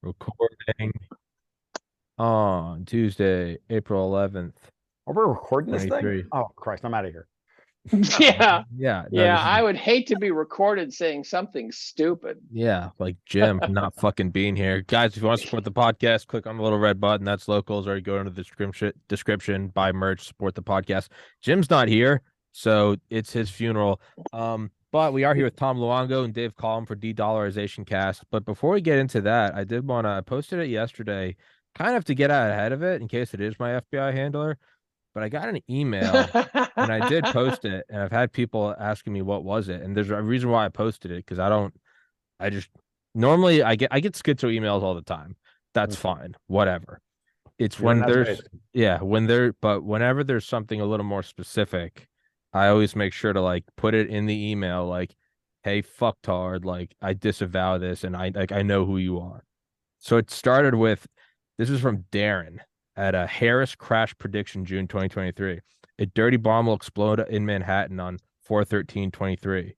Recording on Tuesday, April 11th, Are we recording this thing? 23. Oh, Christ, I'm out of here. Yeah. Yeah, no, Yeah. this is I would hate to be recorded saying something stupid. like Jim not fucking being here. Guys, if you want to support the podcast, click on the little red button. That's locals, or you go into the description, buy merch, support the podcast. Jim's not here, so it's his funeral. But we are here with Tom Luongo and Dave Collum for Dedollarisation Cast. But before we get into that, I posted it yesterday, kind of to get out ahead of it in case it is my FBI handler. But I got an email and I did post it, and I've had people asking me what was it, and there's a reason why I posted it because I just normally I get schizo emails all the time. That's fine, whatever. It's You're in when that space. there's yeah, but whenever there's something a little more specific, I always make sure to like put it in the email, like, hey, fucktard, like I disavow this, and I know who you are. So it started with this is from Darren at a Harris crash prediction June 2023. A dirty bomb will explode in Manhattan on 4/13/23.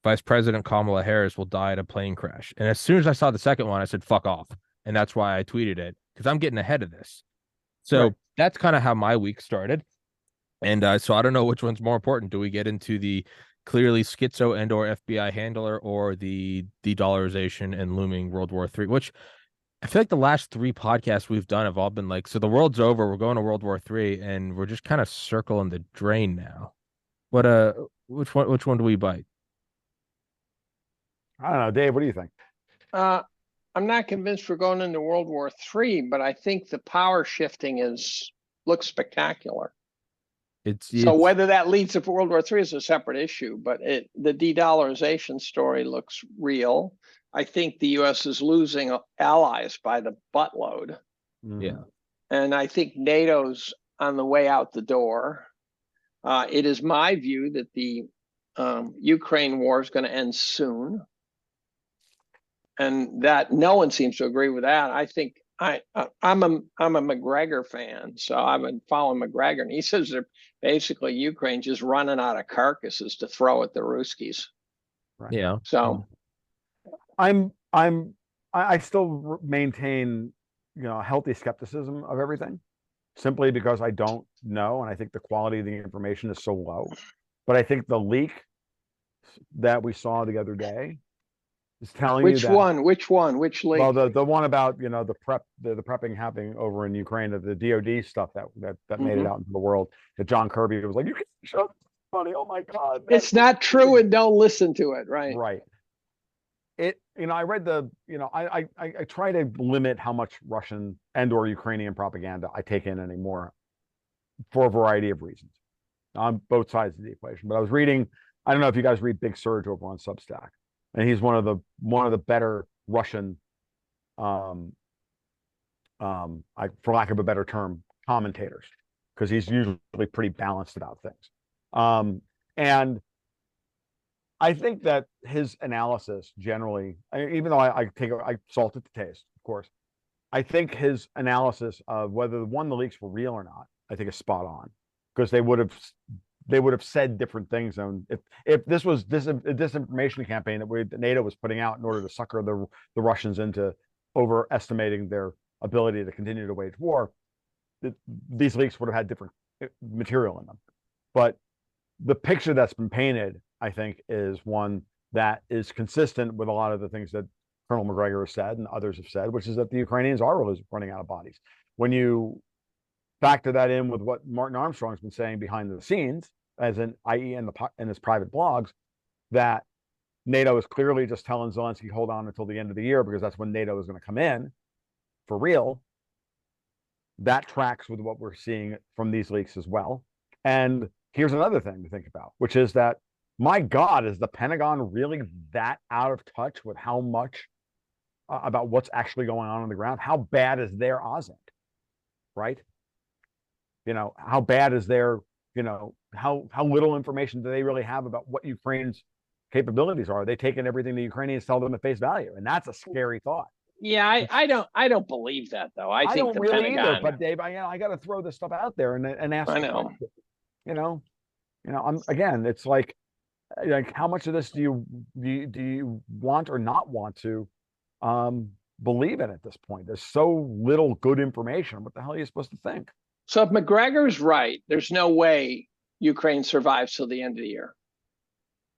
Vice President Kamala Harris will die at a plane crash. And as soon as I saw the second one, I said, fuck off. And that's why I tweeted it because I'm getting ahead of this. Right. So that's kind of how my week started. And so I don't know which one's more important. Do we get into the clearly schizo and or FBI handler or the de-dollarization and looming World War III, which I feel like the last three podcasts we've done have all been like, so the world's over, we're going to World War III, and we're just kind of circling the drain now. What which one do we bite? I don't know, Dave. What do you think? uh, I'm not convinced we're going into World War III, but I think the power shifting looks spectacular. It's So it's whether that leads to World War III is a separate issue, but the de-dollarization story looks real. I think the U.S. is losing allies by the buttload, yeah. and I think NATO's on the way out the door. It is my view that the Ukraine war is going to end soon, and that no one seems to agree with that. I think I'm a McGregor fan, so I've been following McGregor, and he says they're basically Ukraine just running out of carcasses to throw at the Ruskies. Right. Yeah. So I still maintain, a healthy skepticism of everything, simply because I don't know, and I think the quality of the information is so low. But I think the leak that we saw the other day is telling you which that. one? Which one? Which Well, leak? the one about the prepping happening over in Ukraine, of the DoD stuff that made it out into the world, that John Kirby was like, you can show funny. Oh my God, It's not true, and don't listen to it. Right. right. I read I try to limit how much Russian and or Ukrainian propaganda I take in anymore for a variety of reasons on both sides of the equation. But I was reading, I don't know if you guys read Big Surge over on Substack, and he's one of the better Russian, for lack of a better term, commentators, because he's usually pretty balanced about things. And I think that his analysis generally, even though I salt it to taste, of course, I think his analysis of whether the leaks were real or not, I think is spot on, because they would have said different things. And if this was a disinformation campaign that NATO was putting out in order to sucker the Russians into overestimating their ability to continue to wage war, these leaks would have had different material in them. But the picture that's been painted, I think, is one that is consistent with a lot of the things that Colonel McGregor has said and others have said, which is that the Ukrainians are running out of bodies. When you factor that in with what Martin Armstrong's been saying behind the scenes, as in, i.e., in his private blogs, that NATO is clearly just telling Zelensky, hold on until the end of the year, because that's when NATO is going to come in for real. That tracks with what we're seeing from these leaks as well. And here's another thing to think about, which is that, my God, is the Pentagon really that out of touch with how much about what's actually going on the ground? How bad is their OSINT, right? How bad is their, how little information do they really have about what Ukraine's capabilities are? Are they taking everything the Ukrainians tell them at face value? And that's a scary thought. Yeah, I don't believe that, though. I think don't the really either, Pentagon. but Dave, I got to throw this stuff out there and ask. I know. Again, it's like how much of this do you want or not want to believe in at this point. There's so little good information. What the hell are you supposed to think? So if McGregor's right, there's no way Ukraine survives till the end of the year.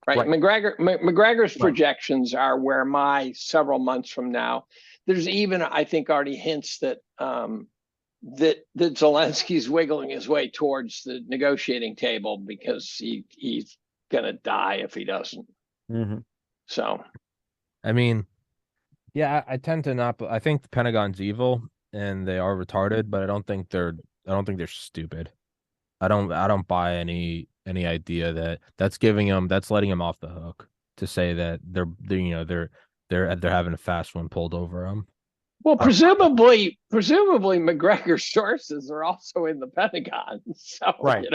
Right. McGregor's projections are where my several months from now. There's even, I think, already hints that that Zelensky's wiggling his way towards the negotiating table because he's gonna die if he doesn't. Mm-hmm. So, I mean, yeah, I tend to not. I think the Pentagon's evil and they are retarded, but I don't think they're stupid. I don't buy any idea that that's letting them off the hook to say that they're having a fast one pulled over them. Well, presumably McGregor's sources are also in the Pentagon. So, right.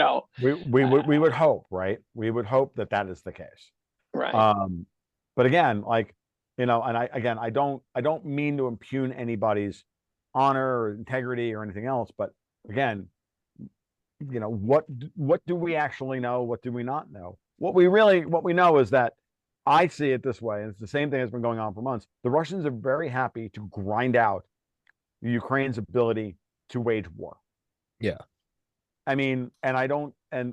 We would hope, right? We would hope that is the case. Right. But again, and I don't mean to impugn anybody's honor or integrity or anything else, but again, what do we actually know? What do we not know? What we know is that I see it this way, and it's the same thing that's been going on for months. The Russians are very happy to grind out Ukraine's ability to wage war. Yeah. I mean, and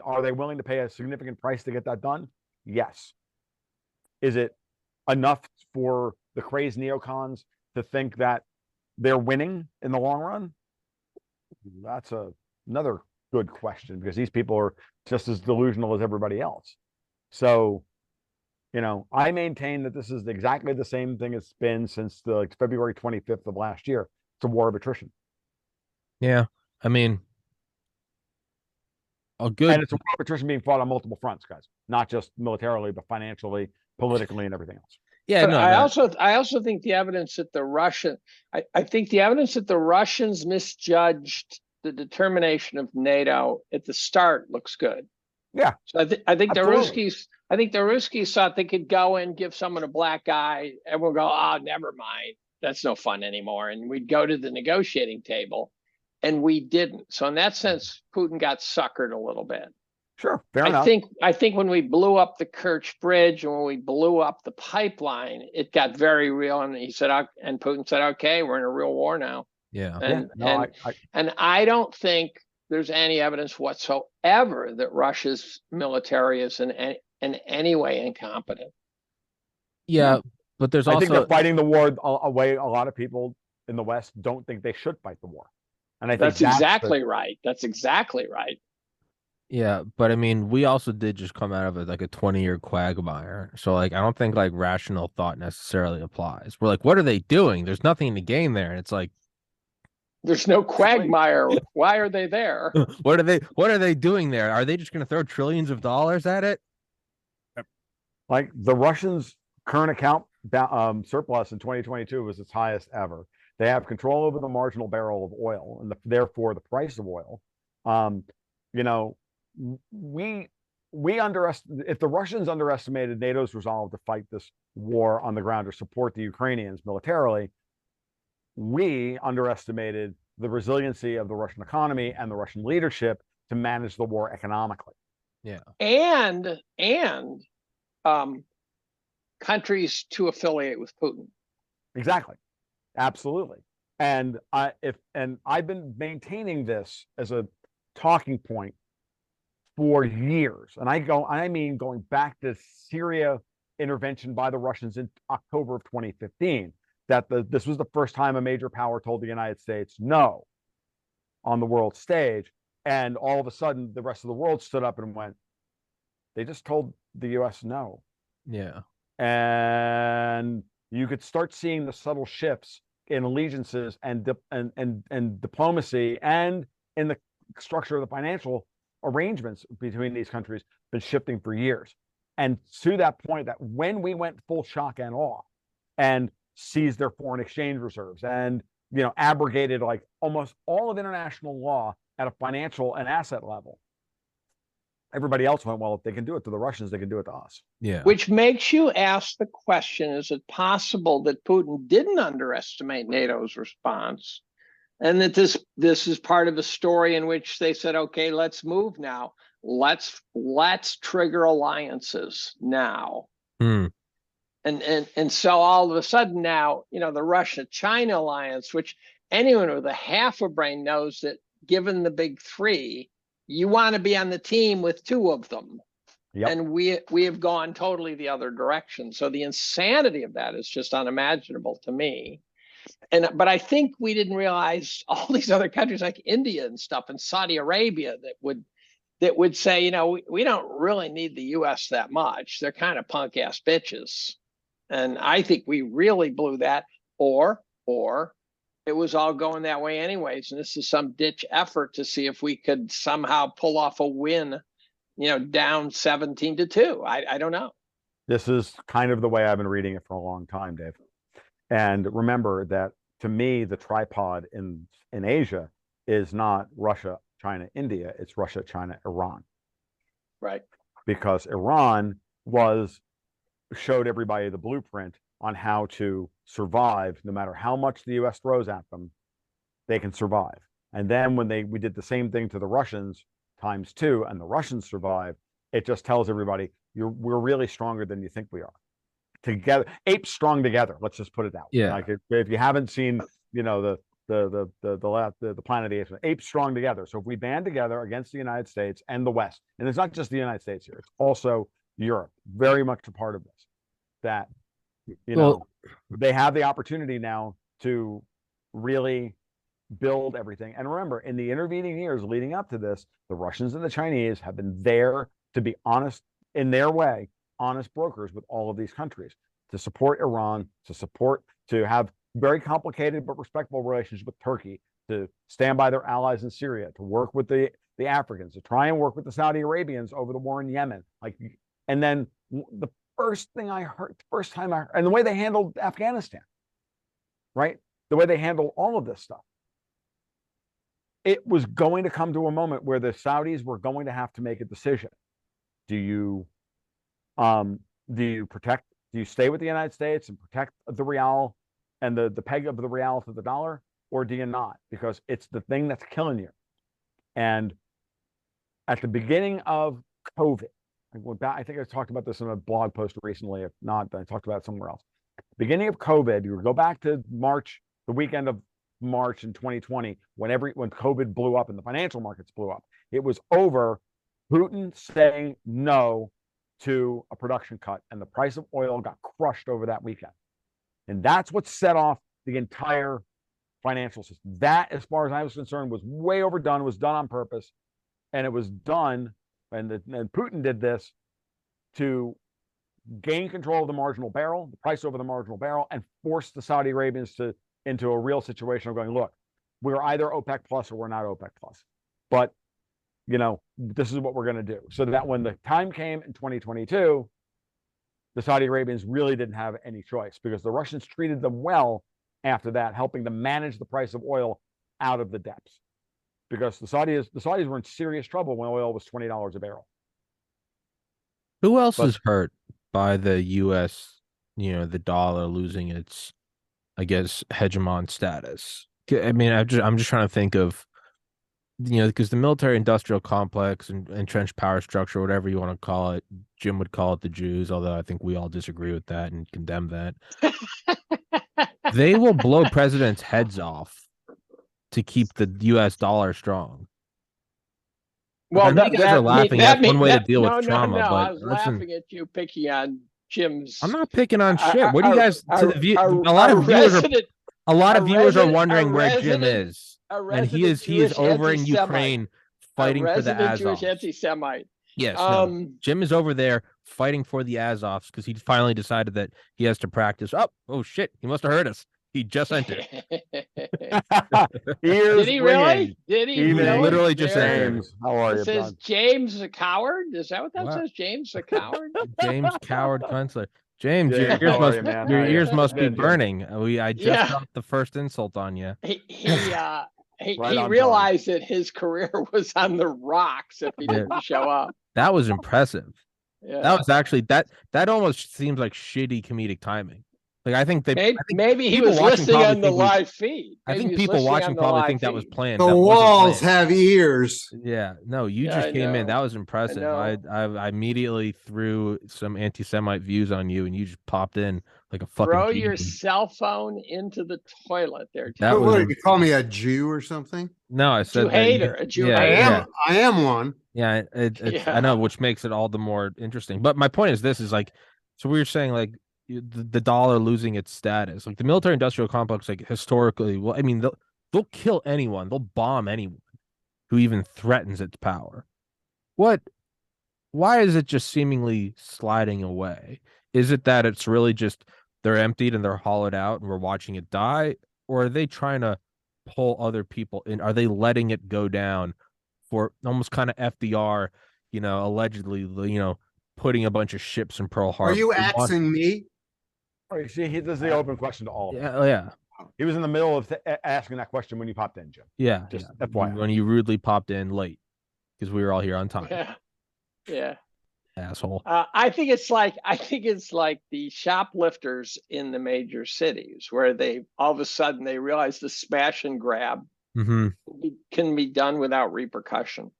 are they willing to pay a significant price to get that done? Yes. Is it enough for the crazed neocons to think that they're winning in the long run? That's another good question, because these people are just as delusional as everybody else. So, I maintain that this is exactly the same thing it's been since the February 25th of last year. It's a war of attrition. Yeah. I mean, and it's a war of attrition being fought on multiple fronts, guys, not just militarily, but financially, politically, and everything else. Yeah, but I also think the evidence that I think the evidence that the Russians misjudged the determination of NATO at the start looks good. Yeah. So I think the Ruskies thought they could go and give someone a black eye, and we'll go, oh, never mind, that's no fun anymore, and we'd go to the negotiating table, and we didn't. So in that sense, Putin got suckered a little bit. Sure, fair enough. I think when we blew up the Kerch Bridge and when we blew up the pipeline, it got very real. And Putin said, "Okay, we're in a real war now." Yeah. And I don't think there's any evidence whatsoever that Russia's military is in any way incompetent. Yeah, but I think they're fighting the war a way a lot of people in the West don't think they should fight the war. And I think that's exactly right. That's exactly right. Yeah, but I mean, we also did just come out of a 20-year quagmire. So I don't think rational thought necessarily applies. We're like, what are they doing? There's nothing to gain there. And it's like, there's no quagmire. Why are they there? What are they doing there? Are they just going to throw trillions of dollars at it? Like the Russians' current account surplus in 2022 was its highest ever. They have control over the marginal barrel of oil and therefore the price of oil. If the Russians underestimated NATO's resolve to fight this war on the ground or support the Ukrainians militarily, we underestimated the resiliency of the Russian economy and the Russian leadership to manage the war economically. Yeah. And countries to affiliate with Putin. Exactly. Absolutely. And I've been maintaining this as a talking point for years. And I mean going back to Syria intervention by the Russians in October of 2015, that this was the first time a major power told the United States no on the world stage. And all of a sudden, the rest of the world stood up and went, they just told the US no. Yeah. And you could start seeing the subtle shifts in allegiances and diplomacy and in the structure of the financial arrangements between these countries been shifting for years. And to that point, that when we went full shock and awe and seized their foreign exchange reserves and abrogated almost all of international law at a financial and asset level, everybody else went, well, if they can do it to the Russians, they can do it to us. Yeah. Which makes you ask the question, is it possible that Putin didn't underestimate NATO's response? And that this is part of a story in which they said, okay, let's move now. Let's trigger alliances now. And so all of a sudden now, the Russia-China alliance, which anyone with a half a brain knows that given the big three, you want to be on the team with two of them. Yep. And we have gone totally the other direction. So the insanity of that is just unimaginable to me. But I think we didn't realize all these other countries like India and stuff and Saudi Arabia that would say, we don't really need the US that much. They're kind of punk ass bitches. And I think we really blew that, or it was all going that way anyways. And this is some ditch effort to see if we could somehow pull off a win, down 17-2. I don't know. This is kind of the way I've been reading it for a long time, Dave. And remember that to me, the tripod in Asia is not Russia, China, India. It's Russia, China, Iran. Right. Because Iran showed everybody the blueprint on how to survive. No matter how much the US throws at them, they can survive. And then when we did the same thing to the Russians ×2 and the Russians survived, it just tells everybody we're really stronger than you think we are. Together, apes strong together. Let's just put it that way. Yeah. Like if you haven't seen, the Planet of the Apes, apes strong together. So if we band together against the United States and the West, and it's not just the United States here, it's also Europe, very much a part of this. That they have the opportunity now to really build everything. And remember, in the intervening years leading up to this, the Russians and the Chinese have been there to be honest in their way, honest brokers with all of these countries, to support Iran, to have very complicated but respectful relations with Turkey, to stand by their allies in Syria, to work with the Africans, to try and work with the Saudi Arabians over the war in Yemen. And then the first time I heard, and the way they handled Afghanistan, right? The way they handled all of this stuff. It was going to come to a moment where the Saudis were going to have to make a decision. Do you stay with the United States and protect the real and the peg of the real to the dollar, or do you not? Because it's the thing that's killing you. And at the beginning of COVID, I think I talked about this in a blog post recently. If not, I talked about it somewhere else. Beginning of COVID, you go back to March, the weekend of March in 2020, when COVID blew up and the financial markets blew up. It was over Putin saying no to a production cut, and the price of oil got crushed over that weekend. And that's what set off the entire financial system. That, as far as I was concerned, was way overdone, was done on purpose. And it was done, and Putin did this to gain control of the marginal barrel, the price over the marginal barrel, and force the Saudi Arabians into a real situation of going, look, we're either OPEC plus or we're not OPEC plus. But this is what we're going to do. So that when the time came in 2022, the Saudi Arabians really didn't have any choice, because the Russians treated them well after that, helping them manage the price of oil out of the depths. Because the Saudis were in serious trouble when oil was $20 a barrel. Who else is hurt by the U.S., the dollar losing its, I guess, hegemon status? I mean, I'm just trying to think of, because the military-industrial complex and entrenched power structure, whatever you want to call it, Jim would call it the Jews, although I think we all disagree with that and condemn that. They will blow presidents' heads off to keep the U.S. dollar strong. Well, I know you guys are laughing. That's one way to deal with trauma. No, but I was laughing at you picking on Jim's. I'm not picking on shit. What do you guys? A lot of viewers are wondering where Jim is, and he is over in Ukraine fighting for the Azovs. Jewish anti-Semite. Yes, Jim is over there fighting for the Azovs because he finally decided that he has to practice. Oh shit! He must have heard us. He just entered. Did he really? Did he? He literally just entered. How are you? It says James a coward. Is that what that says? James a coward. James Coward Kunstler. James, your ears must be burning. I just dropped the first insult on you. He realized that his career was on the rocks if he didn't show up. That was impressive. Yeah. That was actually that almost seems like shitty comedic timing. Like I think maybe he people was watching listening probably on the think we- live feed. I Maybe think he was people listening watching on the probably live think that was feed. planned. The That wasn't walls planned. have ears. Yeah, no, you Yeah, just I came in. know. That was impressive. I immediately threw some anti-Semite views on you, and you just popped in like a fucking Throw your genius. cell phone into the toilet there, That Tom. was What, you call me a Jew or something? No, I Jew said that. hater, a Jew Yeah, hater. I am one. yeah. It's I Yeah. know, which makes it all the more interesting. But my point is, this is like, so we were saying like the dollar losing its status, like the military-industrial complex, like historically. Well, I mean, they'll kill anyone, they'll bomb anyone who even threatens its power. What? Why is it just seemingly sliding away? Is it that it's really just they're emptied and they're hollowed out and we're watching it die? Or are they trying to pull other people in? Are they letting it go down for almost kind of FDR, allegedly, putting a bunch of ships in Pearl Harbor? Are you axing me? Right, see, this is the open question to all of us. Yeah, yeah. He was in the middle of asking that question when you popped in, Jim. Yeah. Just yeah. FYI. When you rudely popped in late because we were all here on time. Yeah. Yeah. Asshole. I think it's like the shoplifters in the major cities where they all of a sudden they realize the smash and grab can be done without repercussion.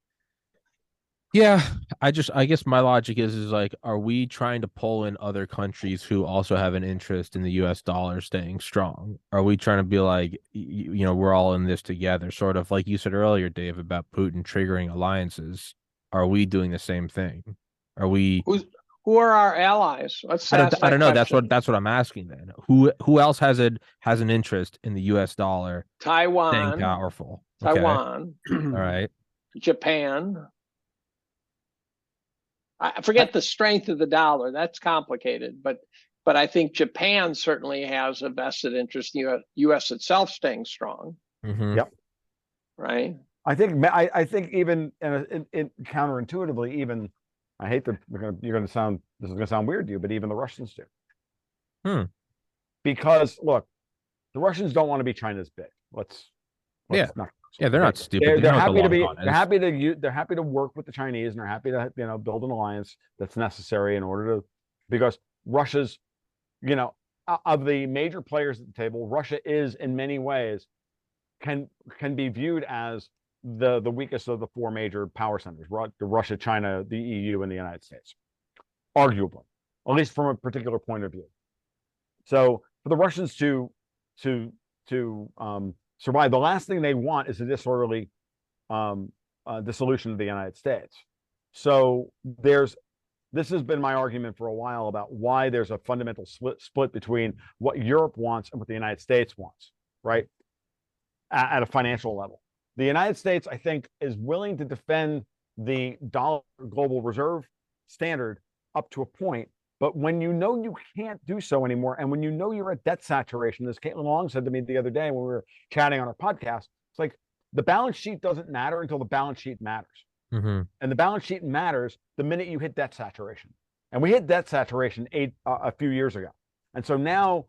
Yeah, I guess my logic is like, are we trying to pull in other countries who also have an interest in the US dollar staying strong? Are we trying to be like, we're all in this together, sort of like you said earlier, Dave, about Putin triggering alliances? Are we doing the same thing? Are we? Who are our allies? Let's ask that I don't know. question. That's what I'm asking then. Who else has an interest in the US dollar Taiwan, staying powerful? Taiwan, All right. Japan. I forget the strength of the dollar. That's complicated, but I think Japan certainly has a vested interest in U.S. itself staying strong. Yep. Right. I think even in counterintuitively, even I hate that this is going to sound weird to you, but even the Russians do. Because look, the Russians don't want to be China's big. Let's not. Yeah, they're not stupid. They're happy to be. They're happy to work with the Chinese, and they're happy to build an alliance that's necessary in order to, because Russia's, of the major players at the table, Russia is in many ways can be viewed as the weakest of the four major power centers: Russia, China, the EU, and the United States, arguably, at least from a particular point of view. So for the Russians to survive, the last thing they want is a disorderly dissolution of the United States. So this has been my argument for a while about why there's a fundamental split between what Europe wants and what the United States wants, right? At a financial level. The United States, I think, is willing to defend the dollar global reserve standard up to a point. But when you can't do so anymore, and when you're at debt saturation, as Caitlin Long said to me the other day when we were chatting on our podcast, it's like the balance sheet doesn't matter until the balance sheet matters. And the balance sheet matters the minute you hit debt saturation. And we hit debt saturation a few years ago. And so now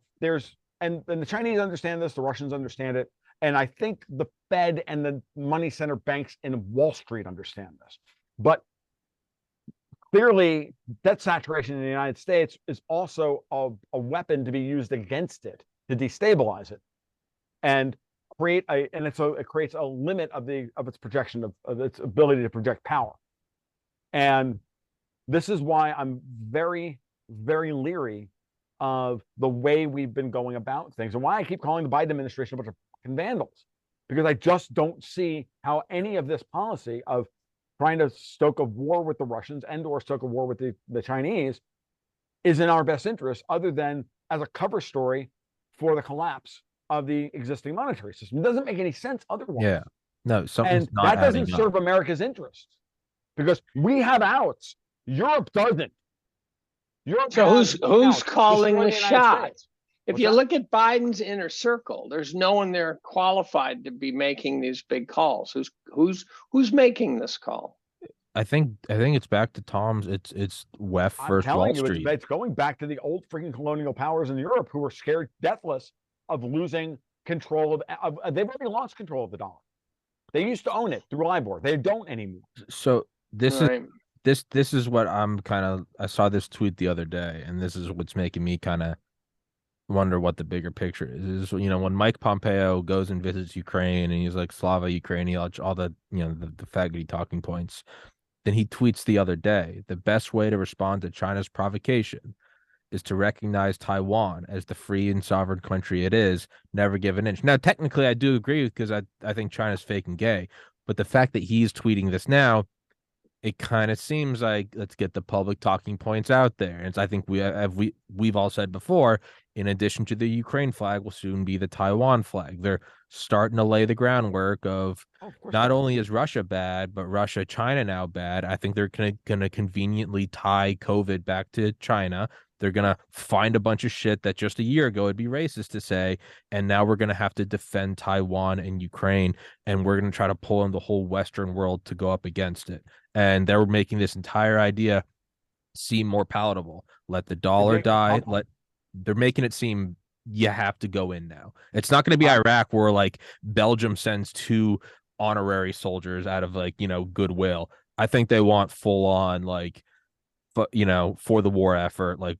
and the Chinese understand this, the Russians understand it. And I think the Fed and the money center banks in Wall Street understand this. But clearly, debt saturation in the United States is also a weapon to be used against it, to destabilize it, and it creates a limit of its projection of its ability to project power. And this is why I'm very, very leery of the way we've been going about things, and why I keep calling the Biden administration a bunch of vandals, because I just don't see how any of this policy of trying to stoke a war with the Russians and or stoke a war with the Chinese is in our best interest, other than as a cover story for the collapse of the existing monetary system. It doesn't make any sense otherwise. Yeah. No, and that doesn't serve America's interests, because we have outs. Europe doesn't. So who's calling the shots? If you look at Biden's inner circle, there's no one there qualified to be making these big calls. Who's making this call? I think it's back to Tom's. It's WEF versus Wall Street. It's going back to the old freaking colonial powers in Europe who were scared deathless of losing control of they've already lost control of the dollar. They used to own it through LIBOR. They don't anymore. So this is what I'm I saw this tweet the other day, and this is what's making me kind of wonder what the bigger picture is. When Mike Pompeo goes and visits Ukraine and he's like Slava Ukraini, all the the faggoty talking points, then he tweets the other day, the best way to respond to China's provocation is to recognize Taiwan as the free and sovereign country it is, never give an inch. Now, technically, I do agree because I think China's fake and gay, but the fact that he's tweeting this now, it kind of seems like let's get the public talking points out there. And I think we've all said before, in addition to the Ukraine flag, will soon be the Taiwan flag. They're starting to lay the groundwork of not only is Russia bad, but Russia, China now bad. I think they're gonna conveniently tie COVID back to China. They're gonna find a bunch of shit that just a year ago would be racist to say, and now we're gonna have to defend Taiwan and Ukraine, and we're gonna try to pull in the whole Western world to go up against it. And they're making this entire idea seem more palatable. Let the dollar die. They're making it seem you have to go in now. It's not going to be Iraq where like Belgium sends 2 honorary soldiers out of goodwill. I think they want full on for the war effort, like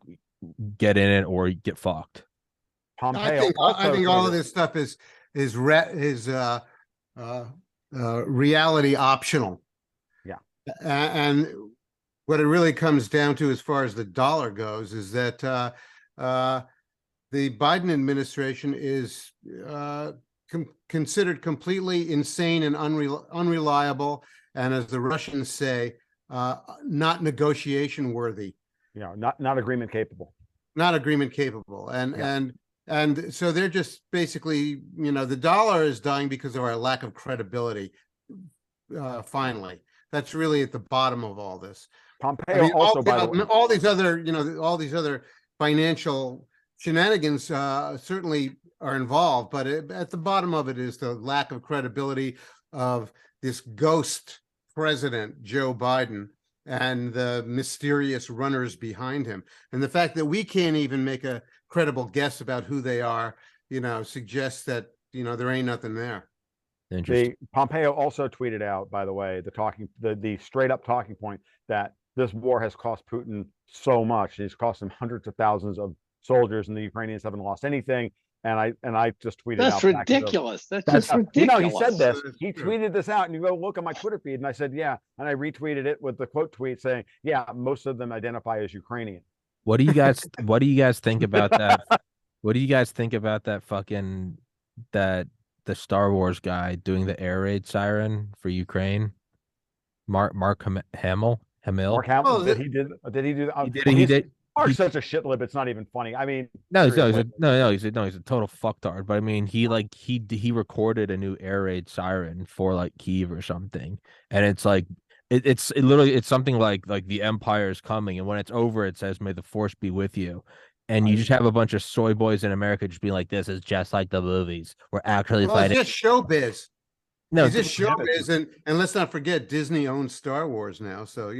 get in it or get fucked. Pompeo I think all of this stuff is reality optional. Yeah. And what it really comes down to as far as the dollar goes is that the Biden administration is considered completely insane and unreliable, and as the Russians say, not negotiation worthy. Not agreement capable. Not agreement capable. And so they're just basically, the dollar is dying because of our lack of credibility. Finally, that's really at the bottom of all this. Pompeo also, by the way, all these other financial shenanigans certainly are involved, but at the bottom of it is the lack of credibility of this ghost president, Joe Biden, and the mysterious runners behind him. And the fact that we can't even make a credible guess about who they are, suggests that, there ain't nothing there. Pompeo also tweeted out, by the way, the straight up talking point that this war has cost Putin so much. It's cost him hundreds of thousands of soldiers, and the Ukrainians haven't lost anything. And I just tweeted out. That's ridiculous. That's just ridiculous. He said this. He tweeted this out, and you go look at my Twitter feed, and I said, yeah, and I retweeted it with the quote tweet saying, yeah, most of them identify as Ukrainian. What do you guys think about that? What do you guys think about that the Star Wars guy doing the air raid siren for Ukraine? Mark Hamill. Mark Hamill. Did he do that? He did. Mark's such a shitlib. It's not even funny. I mean, he's a total fucktard. But I mean, he recorded a new air raid siren for like Kyiv or something, and it's like it's literally something like the Empire is coming, and when it's over, it says "May the Force be with you." And you just have a bunch of soy boys in America just being like, "This is just like the movies. We're actually fighting." It's just showbiz. No, it's just showbiz, and let's not forget Disney owns Star Wars now, so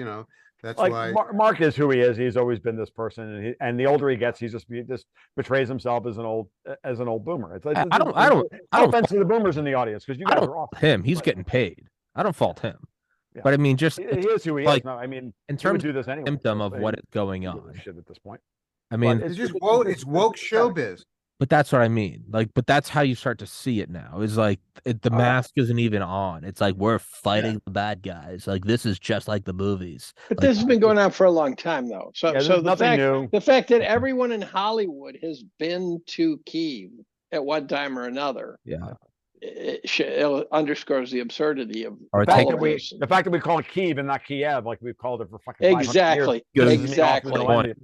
that's why Mark is who he is. He's always been this person, and the older he gets, he just betrays himself as an old boomer. I don't offense to the boomers in the audience because you guys are awesome. Him, he's getting paid. I don't fault him. Yeah. But I mean, just he is who he is. No, I mean, in terms of this anyway, symptom of what is going on. Shit at this point. I mean, it's just woke. It's woke showbiz. But that's what I mean. But that's how you start to see it now. Is like the mask isn't even on. It's like we're fighting the bad guys. Like this is just like the movies. But this has been going on for a long time, though. So the fact that everyone in Hollywood has been to Kyiv at one time or another, it underscores the absurdity of the fact that we call it Kyiv and not Kiev, like we've called it for fucking exactly. All right,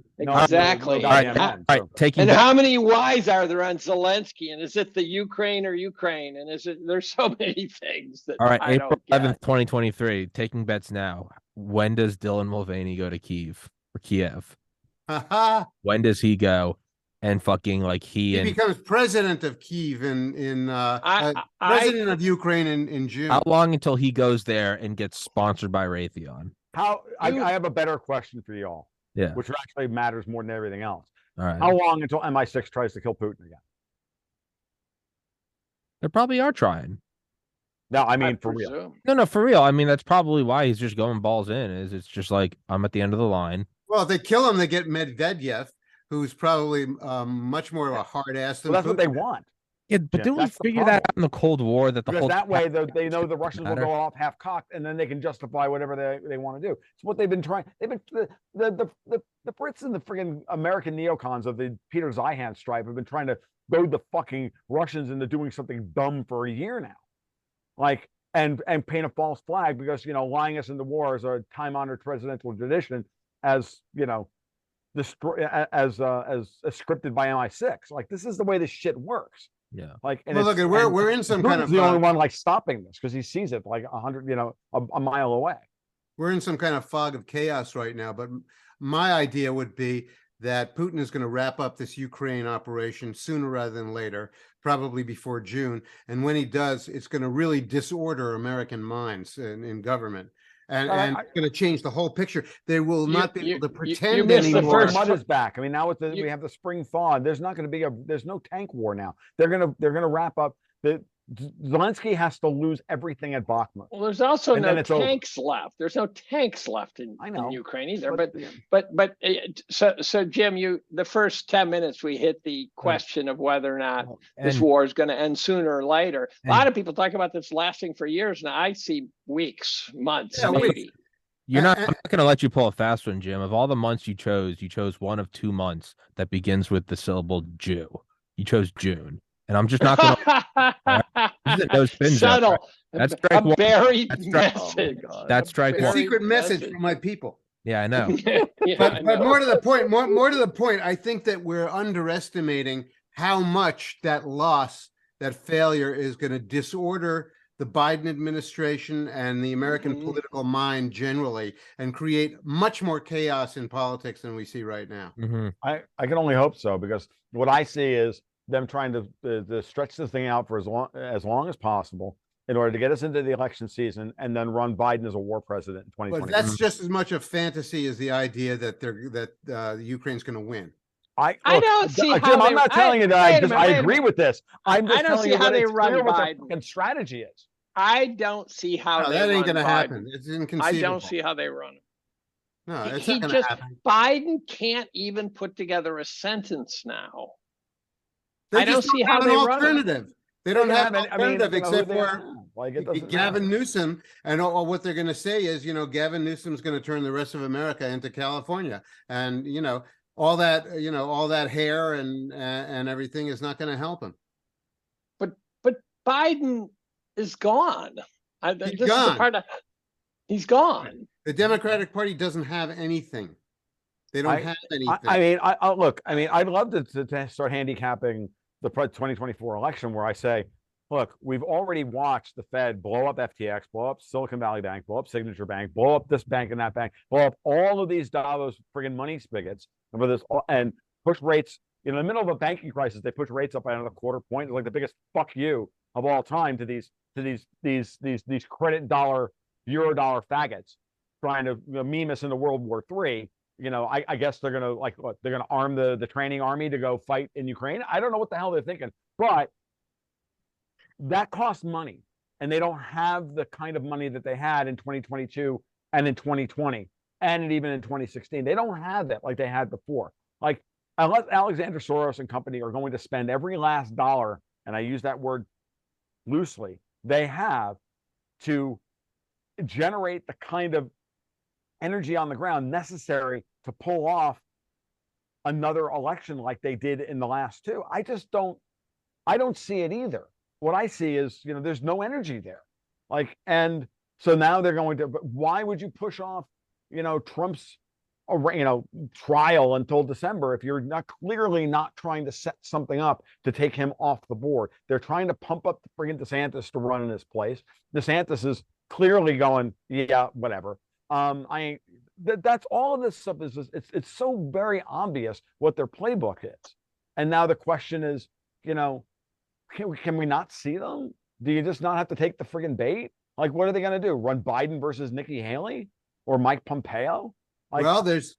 and how many Y's are there on Zelensky? And is it the Ukraine or Ukraine? And there's so many things that. All right, April 11th, 2023. Taking bets now. When does Dylan Mulvaney go to Kiev or Kiev? When does he go? And fucking he becomes president of Kyiv president of Ukraine in June. How long until he goes there and gets sponsored by Raytheon? I have a better question for y'all. Yeah, which actually matters more than everything else. All right. How long until MI6 tries to kill Putin again? They probably are trying. No, I mean for real. No, for real. I mean that's probably why he's just going balls in. It's just like I'm at the end of the line. Well, if they kill him, they get Medvedev. who's probably much more of a hard ass than Well, that's what they Putin. want. Yeah, but Yeah, didn't we that's the figure that problem. out in the Cold War that the Because whole that way they know the Russians will matter. go off half cocked, and then they can justify whatever they want to do. It's what they've been trying. They've been the Brits and the friggin' American neocons of the Peter Zeihan stripe have been trying to goad the fucking Russians into doing something dumb for a year now, like and paint a false flag because lying us into war is a time honored presidential tradition, as as scripted by MI6. Like this is the way this shit works. Yeah. Like, and Well, look, we're in some kind of the only one like stopping this because he sees it like 100, a mile away. we're in some kind of fog of chaos right now. But my idea would be that Putin is going to wrap up this Ukraine operation sooner rather than later, probably before June. And when he does, it's going to really disorder American minds in government. And it's going to change the whole picture. They will not be able to pretend missed the anymore. first- Mud is back. I mean, now we have the spring thaw. There's not going to be there's no tank war now. They're gonna wrap up. Zelensky has to lose everything at Bakhmut. Well, there's also And then no it's over. tanks left. There's no tanks left in know, Ukraine either. but- So Jim, the first 10 minutes we hit the question of whether or not this And- war is going to end sooner or later. A and- lot of people talk about this lasting for years now. I see weeks, months, Yeah, maybe. I'm not going to let you pull a fast one, Jim. Of all the months you chose one of 2 months that begins with the syllable Jew. You chose June. And I'm just not going to. Those spins out, Subtle. right? That's a strike one. buried That's strike- message. That's strike It's a one. secret message from my people. Yeah, I know. Yeah, But I but know. more to the point, more to the point, I think that we're underestimating how much that loss, that failure is going to disorder the Biden administration and the American Mhm. political mind generally and create much more chaos in politics than we see right now. Mhm. I can only hope so, because what I see is them trying to stretch this thing out for as long as possible in order to get us into the election season and then run Biden as a war president in But 2020. that's just as much a fantasy as the idea that Ukraine's going to win. I Look, don't see Jim, how I'm not telling you that wait a minute, I wait a agree minute. with this. I'm just I don't telling see you how that they it's run clear what their Biden. fucking strategy is. I don't see how No, they that ain't run going to Biden. happen. It's inconceivable. I don't see how they run it. No, it's He not going to just- happen. Biden can't even put together a sentence now. They I don't just see how have an they run it. alternative. They don't have an alternative except you know, for like it doesn't Gavin matter. Newsom, and all what they're going to say is, Gavin Newsom's going to turn the rest of America into California, and all that hair and everything is not going to help him. But Biden is gone. This is the gone. part he's gone. The Democratic Party doesn't have anything. They don't have anything. I mean, look. I mean, I'd love to start handicapping the 2024 election, where I say, look, we've already watched the Fed blow up FTX, blow up Silicon Valley Bank, blow up Signature Bank, blow up this bank and that bank, blow up all of these Davos friggin' money spigots, and push rates. In the middle of a banking crisis, they push rates up by another quarter point. It's like the biggest fuck you of all time to these credit dollar, euro dollar faggots trying to meme us into World War III. I guess they're gonna they're gonna arm the training army to go fight in Ukraine. I don't know what the hell they're thinking, but that costs money, and they don't have the kind of money that they had in 2022 and in 2020 and even in 2016. They don't have that like they had before. Like, unless Alexander Soros and company are going to spend every last dollar, and I use that word loosely, they have to generate the kind of energy on the ground necessary to pull off another election like they did in the last two. I don't see it either. What I see is, there's no energy there. And so now they're going to, but why would you push off, Trump's, trial until December if you're clearly not trying to set something up to take him off the board? They're trying to pump up the friggin' DeSantis to run in his place. DeSantis is clearly going, yeah, whatever. That's all of this stuff it's so very obvious what their playbook is. And now the question is, can we not see them? Do you just not have to take the friggin' bait? Like, what are they going to do? Run Biden versus Nikki Haley or Mike Pompeo? Well, there's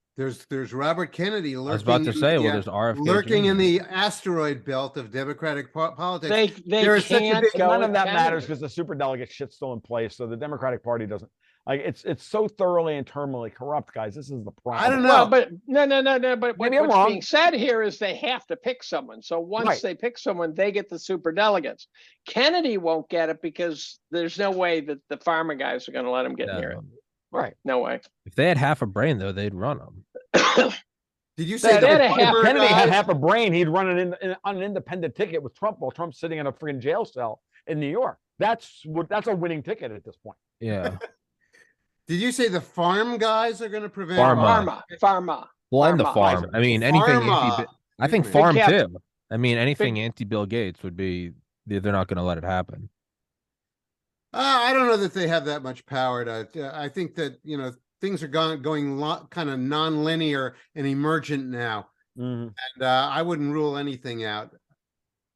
Robert Kennedy lurking. I was about to say, there's RFK lurking in Jr. the asteroid belt of Democratic politics. They There is such a can't big- go None of with that Kennedy. matters because the superdelegate shit's still in place. So the Democratic Party doesn't. Like it's so thoroughly and terminally corrupt, guys. This is the problem. I don't know. Well, but no. But Maybe I'm what's wrong. being said here is they have to pick someone. So once Right. they pick someone, they get the super delegates. Kennedy won't get it because there's no way that the pharma guys are going to let him get near it. Right. No way. If they had half a brain, though, they'd run them. Did you say That the had a half- farmer Kennedy had guys? half a brain. He'd run on an independent ticket with Trump while Trump's sitting in a freaking jail cell in New York. That's a winning ticket at this point. Yeah. Did you say the farm guys are going to prevent Pharma. Well, and the Pharma. farm. I mean, anything. Pharma. I think Excuse me. farm Big cap- too. I mean, anything anti-Bill Gates would be. They're not going to let it happen. I don't know that they have that much power to. I think that things are going kind of non-linear and emergent now, and I wouldn't rule anything out.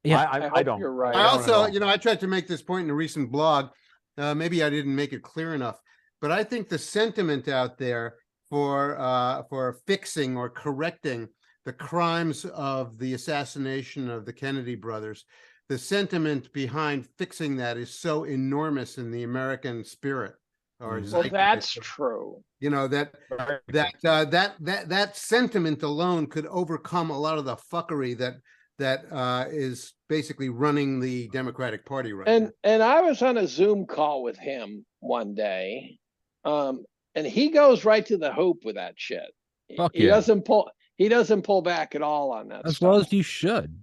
Yeah, I don't. You're right. I don't also, know. I tried to make this point in a recent blog. Maybe I didn't make it clear enough, but I think the sentiment out there for fixing or correcting the crimes of the assassination of the Kennedy brothers, the sentiment behind fixing that is so enormous in the American spirit. Or Well, that's true. That sentiment alone could overcome a lot of the fuckery that is basically running the Democratic Party right now. And I was on a Zoom call with him one day, and he goes right to the hoop with that shit. Fuck He yeah. doesn't pull back at all on that As stuff. well as you should.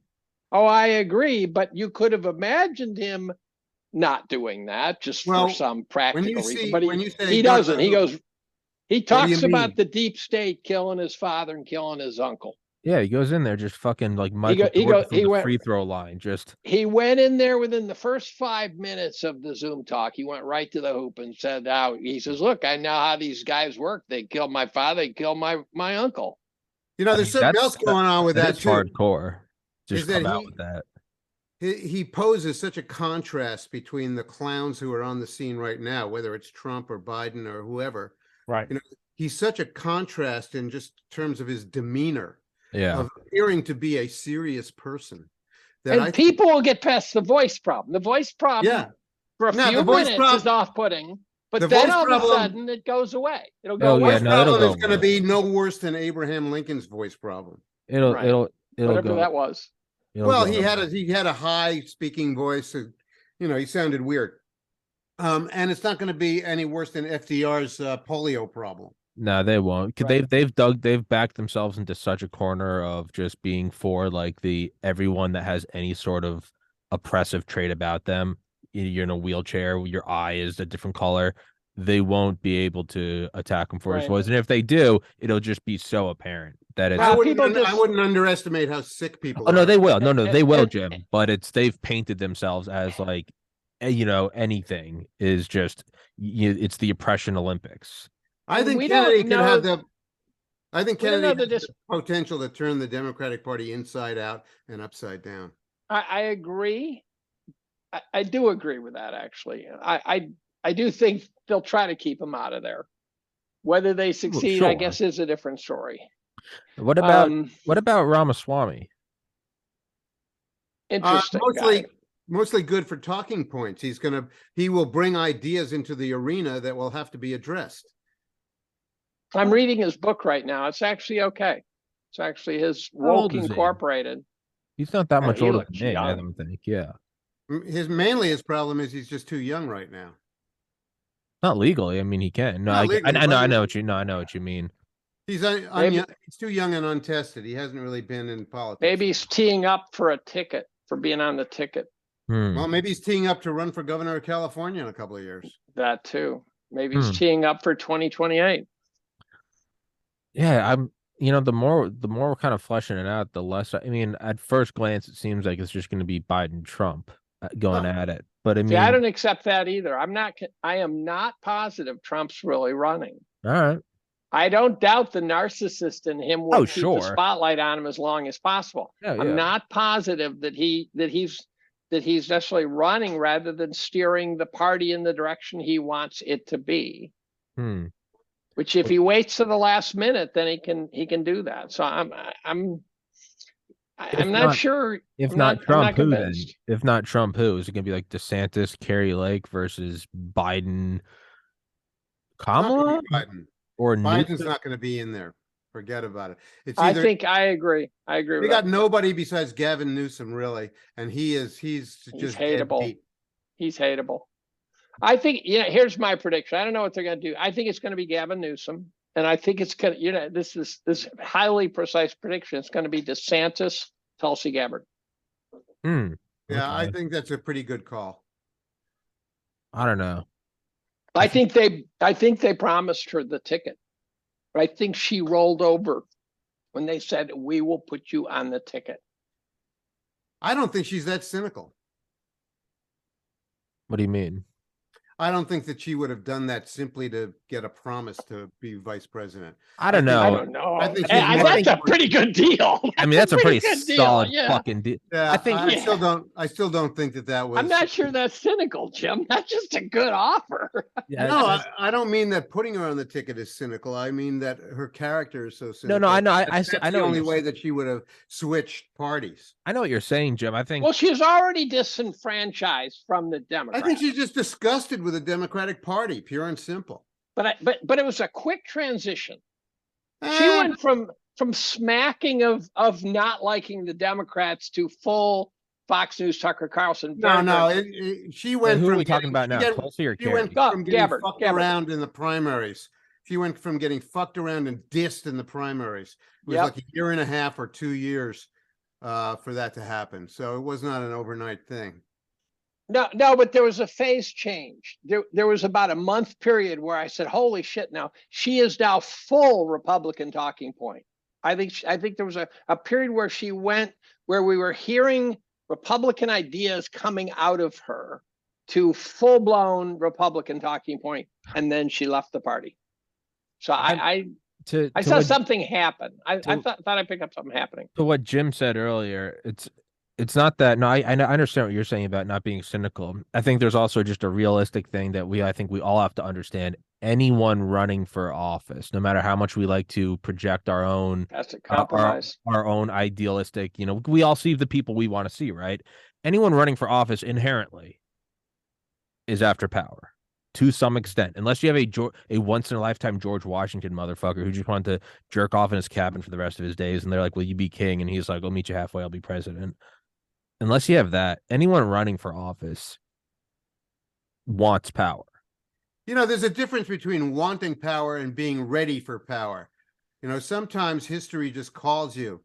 Oh, I agree, but you could have imagined him not doing that just Well, for some practical reason. But when you say he go to doesn't. the He hoop, goes. He what do you talks about mean? the deep state killing his father and killing his uncle. Yeah, he goes in there just fucking like Michael he Jordan go- from he the went- free throw line. Just He went in there within the first 5 minutes of the Zoom talk. He went right to the hoop and said, he says, look, I know how these guys work. They killed my father. They killed my uncle. There's something else going on with that is too. hardcore. Just Is that come out with that. He poses such a contrast between the clowns who are on the scene right now, whether it's Trump or Biden or whoever. Right. He's such a contrast in just terms of his demeanor, Yeah. of appearing to be a serious person. That And people will get past the voice problem. The voice problem for a No, few the voice minutes prob- is off-putting, but the then voice all of a problem- sudden it goes away. It'll Oh, go yeah, away. voice no, it'll problem is go going to away. be no worse than Abraham Lincoln's voice problem. It'll Right. it'll Whatever go. that was. it'll Well, go he away. had a high speaking voice. He sounded weird. And it's not going to be any worse than FDR's polio problem. No, they won't. 'Cause Right. they've backed themselves into such a corner of just being for like everyone that has any sort of oppressive trait about them. You're in a wheelchair, your eye is a different color. They won't be able to attack him for his Right. voice, and if they do, it'll just be so apparent that it's. Well, I wouldn't underestimate how sick people Oh no, are. they will. No, they will, and- Jim. But they've painted themselves as like, anything is just. It's the oppression Olympics. I think We Kennedy don't could have know- the. I think we don't know Kennedy has the the potential to turn the Democratic Party inside out and upside down. I agree. I do agree with that, actually. I do think they'll try to keep him out of there. Whether they succeed, I sure. guess, is a different story. What about Um, Ramaswamy? interesting Mostly, guy. mostly good for talking points. He will bring ideas into the arena that will have to be addressed. I'm reading his book right now. It's actually okay. It's actually his How old Woke is he? Incorporated. He's not that much he older looks than me, I young. don't think. Yeah. His problem is he's just too young right now. Not legally. I mean, he can. No, Not I legally, know but- I know what you mean. He's Maybe- he's too young and untested. He hasn't really been in politics. Maybe he's teeing up for a ticket, for being on the ticket. Well, maybe he's teeing up to run for governor of California in a couple of years. That too. Maybe he's Hmm. teeing up for 2028. Yeah, the more we're kind of fleshing it out, the less. I mean, at first glance, it seems like it's just going to be Biden Trump going at it. But I mean, See, I don't accept that either. I am not positive Trump's really running. all right. I don't doubt the narcissist in him will Oh, keep the sure. spotlight on him as long as possible. Yeah, I'm yeah. not positive that he's necessarily running rather than steering the party in the direction he wants it to be. Which, if he waits to the last minute, then he can do that. So I'm not sure. If I'm not I'm Trump, who then? convinced. If not Trump, who is it going to be? Like DeSantis, Kerry Lake versus Biden, Kamala Biden. or Biden's Newsom? not going to be in there. Forget about it. It's I either think I agree. I agree they with got that. nobody besides Gavin Newsom, really, and he's just dead hateable. beat. He's hateable. I think, here's my prediction. I don't know what they're going to do. I think it's going to be Gavin Newsom. And I think it's going to, this highly precise prediction. It's going to be DeSantis, Tulsi Gabbard. Yeah, Okay. I think that's a pretty good call. I don't know. I think they promised her the ticket. But I think she rolled over when they said, we will put you on the ticket. I don't think she's that cynical. What do you mean? I don't think that she would have done that simply to get a promise to be vice president. I don't know. I don't know. I think That's a pretty good deal. I mean, that's a pretty good deal, solid yeah. fucking deal. Yeah, I think I still don't think that was. I'm not sure that's cynical, Jim. That's just a good offer. Yeah, No, I don't mean that putting her on the ticket is cynical. I mean that her character is so cynical. No, I know. That's I know the what only you're way saying. that she would have switched parties. I know what you're saying, Jim. I think Well, she's already disenfranchised from the I Democrats. think she's just disgusted with the Democratic Party, pure and simple. But it was a quick transition. She Eh, went from smacking of not liking the Democrats to full Fox News Tucker Carlson. she went who from are we talking about now? getting- Tulsi or She Carrie? went from getting Gabbard, fucked Gabbard. around in the primaries. She went from getting fucked around and dissed in the primaries. It was Yep. like a year and a half or 2 years for that to happen. So it was not an overnight thing. No, but there was a phase change. There was about a month period where I said, "Holy shit!" Now she is now full Republican talking point. I think there was a period where she went where we were hearing Republican ideas coming out of her to full blown Republican talking point, and then she left the party. So I saw something happen. I thought I picked up something happening. To what Jim said earlier, it's not that. No, I understand what you're saying about not being cynical. I think there's also just a realistic thing that I think we all have to understand. Anyone running for office, no matter how much we like to project our own, That's a compromise. our own idealistic, we all see the people we want to see, right? Anyone running for office inherently is after power to some extent, unless you have a once in a lifetime George Washington motherfucker who just wanted to jerk off in his cabin for the rest of his days, and they're like, "Will you be king?" And he's like, "I'll meet you halfway. I'll be president." Unless you have that, anyone running for office wants power. There's a difference between wanting power and being ready for power. Sometimes history just calls you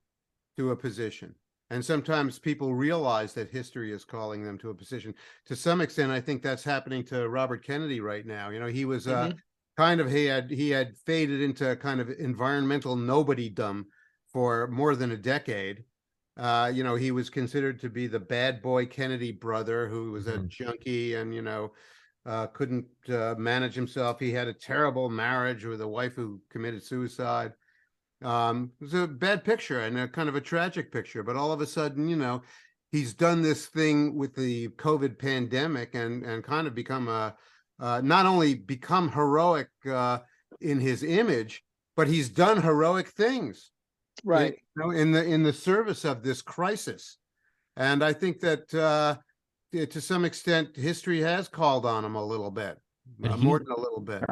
to a position. And sometimes people realize that history is calling them to a position. To some extent, I think that's happening to Robert Kennedy right now. He was he had faded into kind of environmental nobodydom for more than a decade. He was considered to be the bad boy Kennedy brother who was a junkie and, couldn't manage himself. He had a terrible marriage with a wife who committed suicide. It was a bad picture and a kind of a tragic picture, but all of a sudden, he's done this thing with the COVID pandemic and kind of become not only become heroic in his image, but he's done heroic things, Right. in the service of this crisis. And I think that to some extent, history has called on him a little bit, more than a little bit.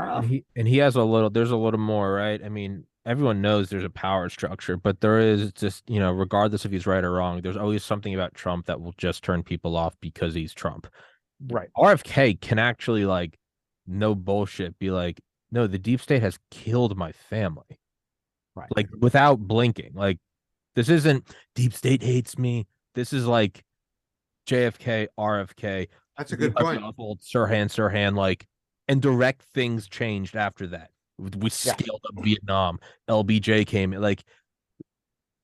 And he has there's a little more, right? I mean, everyone knows there's a power structure, but there is just, regardless if he's right or wrong, there's always something about Trump that will just turn people off because he's Trump. Right. RFK can actually, like, no bullshit, be like, no, the deep state has killed my family. Right. Like, without blinking. Like, this isn't deep state hates me. This is like JFK, RFK. That's a good point. Sirhan, like, and direct things changed after that. We scaled up Vietnam. LBJ came in. Like,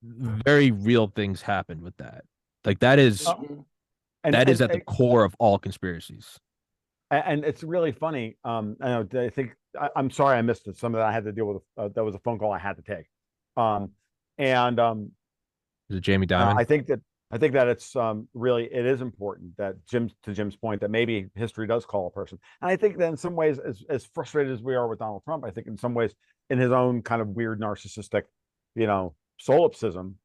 very real things happened with that. Like, that is at the core of all conspiracies. And it's really funny. I think I'm sorry I missed it. Some of that I had to deal with. That was a phone call I had to take. Is it Jamie Dimon? I think that it's really, it is important that to Jim's point, that maybe history does call a person. And I think that in some ways, as frustrated as we are with Donald Trump, I think in some ways, in his own kind of weird narcissistic, solipsism,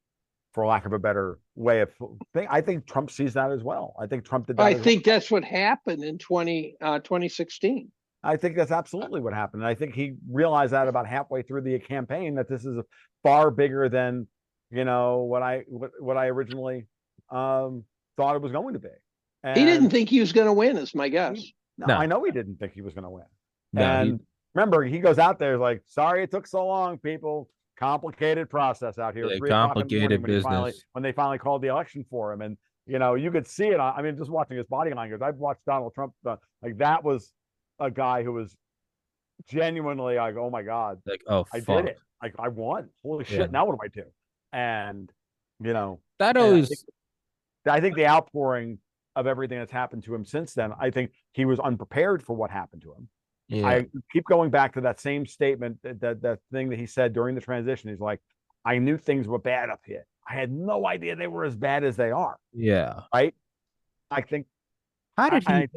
for lack of a better way of thing, I think Trump sees that as well. I think Trump did that. I think that's what happened in 2016. I think that's absolutely what happened. And I think he realized that about halfway through the campaign, that this is far bigger than, what I originally thought it was going to be. He didn't And think he was going to win, is my guess. no, No. I know he didn't think he was going to win. No, And remember, he goes out there like, sorry it took so long, people. Complicated process out here. Yeah, 3 o'clock in the morning complicated when they finally called the election for him. And you could see it. I mean, just watching his body language. I've watched Donald Trump. Like, that was a guy who was genuinely like, oh my God, like, oh, I fuck. did it. Like, I won. Holy shit. Yeah. Now what do I do? And, That always, I think the outpouring of everything that's happened to him since then, I think he was unprepared for what happened to him. yeah. I keep going back to that same statement, that thing that he said during the transition. He's like, I knew things were bad up here. I had no idea they were as bad as they are. Yeah. Right. I think. How did he?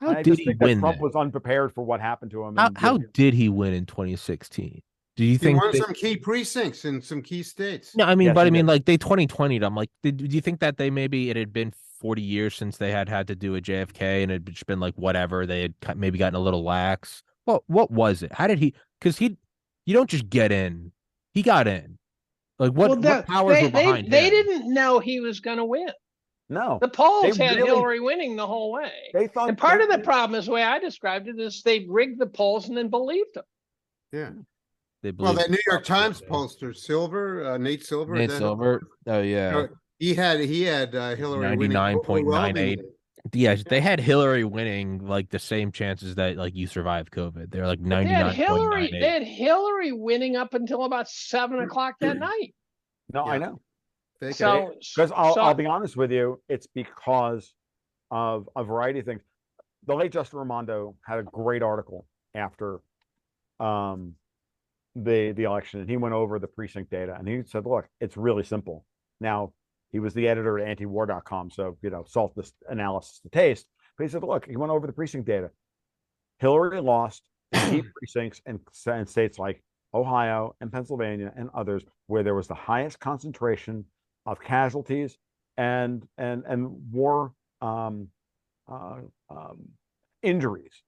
I did just he think win? that Trump then? was unprepared for what happened to him. How did he win in 2016? Do you He think? won some key precincts in some key states. No, I mean, Yes, but he I mean, did. like they 2020'd. I'm like, do you think that they maybe it had been 40 years since they had to do a JFK and it had just been like whatever, they had maybe gotten a little lax? What was it? How did he? Because you don't just get in. He got in. Like what powers were behind they him? didn't know he was going to win. No, The polls they had really- Hillary winning the whole way. They thought, And part of the problem is the way I described it is they rigged the polls and then believed them. Yeah. They Well, that believed New York Trump, Times yeah. pollster, Silver, Nate Silver. Nate that- Silver. Oh yeah. He had Hillary winning 99.98. overwhelmingly. Yeah, they had Hillary winning like the same chances that like you survived COVID. They're like They had 99.98. Hillary winning up until about 7 o'clock that night. No, I Yeah. know. So Because I'll be honest with you, it's because of a variety of things. The late Justin Raimondo had a great article after the election, and he went over the precinct data, and he said, look, it's really simple. Now, he was the editor at antiwar.com, so salt this analysis to taste. But he said, look, he went over the precinct data. Hillary lost key precincts in states like Ohio and Pennsylvania and others where there was the highest concentration of casualties and war injuries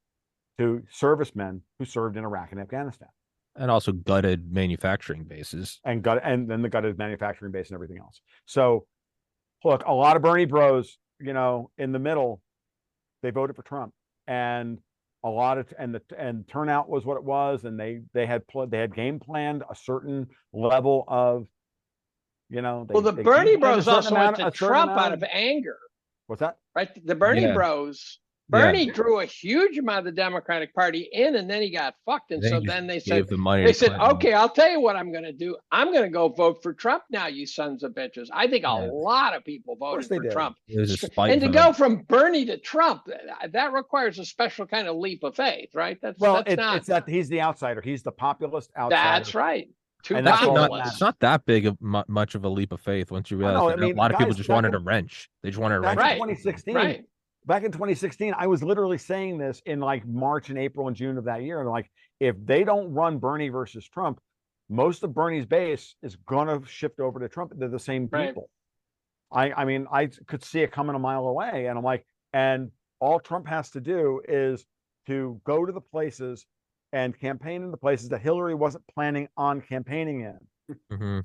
to servicemen who served in Iraq and Afghanistan, And also gutted manufacturing bases. and then the gutted manufacturing base and everything else. So, look, a lot of Bernie bros, in the middle, they voted for Trump, and a lot of and turnout was what it was, and they had game planned a certain level of, the Bernie bros also went to Trump out of anger. What's that? Right? The Bernie bros. Bernie drew a huge amount of the Democratic Party in, and then he got fucked. And so then they said, okay, I'll tell you what I'm going to do. I'm going to go vote for Trump now, you sons of bitches. I think a lot of people voted for Trump. And to go from Bernie to Trump, that requires a special kind of leap of faith, right? It's that he's the outsider. He's the populist outsider. That's right. It's not that big of much of a leap of faith once you realize a lot of people just wanted a wrench. They just wanted a wrench. Back in 2016, back in 2016, I was literally saying this in like March and April and June of that year. And like, if they don't run Bernie versus Trump, most of Bernie's base is going to shift over to Trump. They're the same people. I mean, I could see it coming a mile away. And I'm like, and all Trump has to do is to go to the places and campaign in the places that Hillary wasn't planning on campaigning in. Mm-hmm.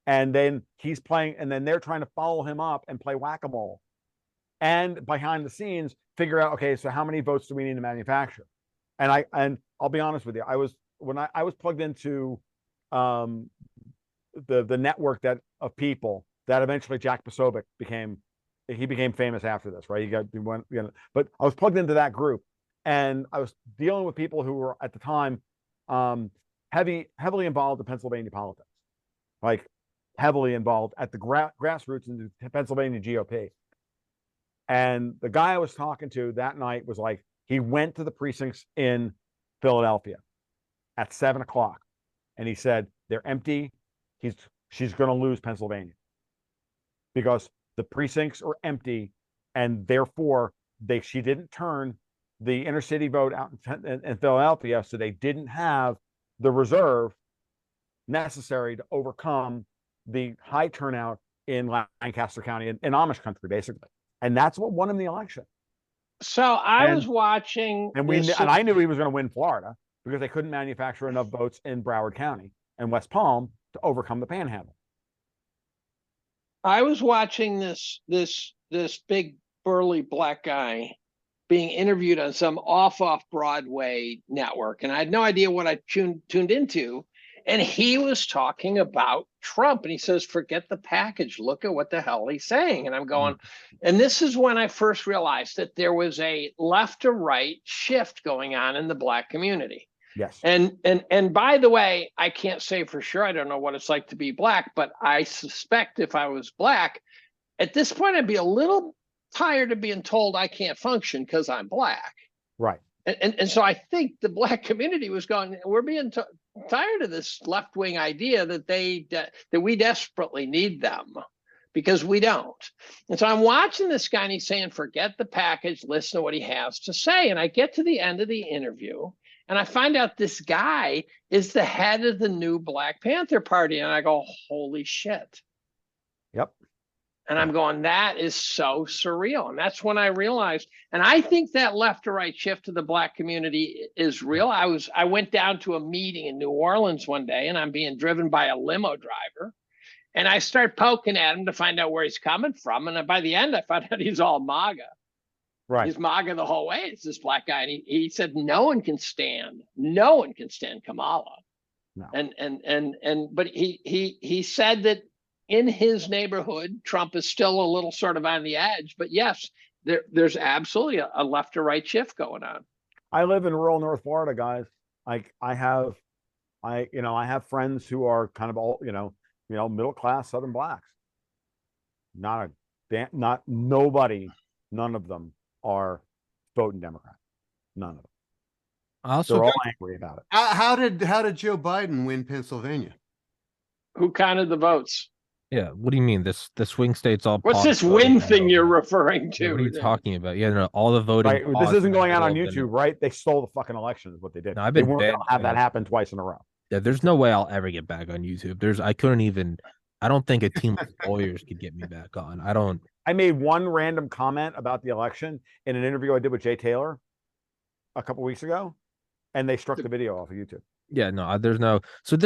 And then he's playing, and then they're trying to follow him up and play whack-a-mole. And behind the scenes, figure out, okay, so how many votes do we need to manufacture? And I'll be honest with you, when I was plugged into the network of people that eventually Jack Posobiec became famous after this, right? But I was plugged into that group, and I was dealing with people who were at the time heavily involved in Pennsylvania politics, like heavily involved at the grassroots in the Pennsylvania GOP. And the guy I was talking to that night was like, he went to the precincts in Philadelphia at 7 o'clock, and he said they're empty. She's going to lose Pennsylvania because the precincts are empty, and therefore she didn't turn the inner city vote out in Philadelphia, so they didn't have the reserve necessary to overcome the high turnout in Lancaster County in Amish country, basically. And that's what won him the election. So I And- was watching And this- I knew he was going to win Florida because they couldn't manufacture enough votes in Broward County and West Palm to overcome the panhandle. I was watching this big burly black guy being interviewed on some off Broadway network, and I had no idea what I tuned into. And he was talking about Trump, and he says, "Forget the package. Look at what the hell he's saying." And I'm going, and this is when I first realized that there was a left to right shift going on in the black community. Yes. And by the way, I can't say for sure. I don't know what it's like to be black, but I suspect if I was black, at this point, I'd be a little tired of being told I can't function because I'm black. Right. And so I think the black community was going, we're being tired of this left-wing idea that that we desperately need them, because we don't. And so I'm watching this guy and he's saying, forget the package, listen to what he has to say. And I get to the end of the interview and I find out this guy is the head of the new Black Panther Party. And I go, holy shit. Yep. And I'm going, that is so surreal. And that's when I realized, and I think that left to right shift to the black community is real. I went down to a meeting in New Orleans one day and I'm being driven by a limo driver. And I start poking at him to find out where he's coming from. And by the end, I found out he's all MAGA. Right. He's MAGA the whole way. It's this black guy. And he said, no one can stand Kamala. No. But he said that in his neighborhood, Trump is still a little sort of on the edge. But yes, there's absolutely a left to right shift going on. I live in rural North Florida, guys. Like I have friends who are kind of all, middle class Southern blacks. Nobody, none of them are voting Democrat. None of them. They're all angry about it. How did Joe Biden win Pennsylvania? Who counted the votes? Yeah, what do you mean? The swing states all. What's this win thing you're referring to? What are you talking about? Yeah, no, all the voting. Right. This isn't going out on YouTube, right? They stole the fucking election, is what they did. No, they weren't going to have that happen twice in a row. Yeah, there's no way I'll ever get back on YouTube. I don't think a team of lawyers could get me back on. I made one random comment about the election in an interview I did with Jay Taylor a couple weeks ago, and they struck the video off of YouTube. Yeah, no, there's no.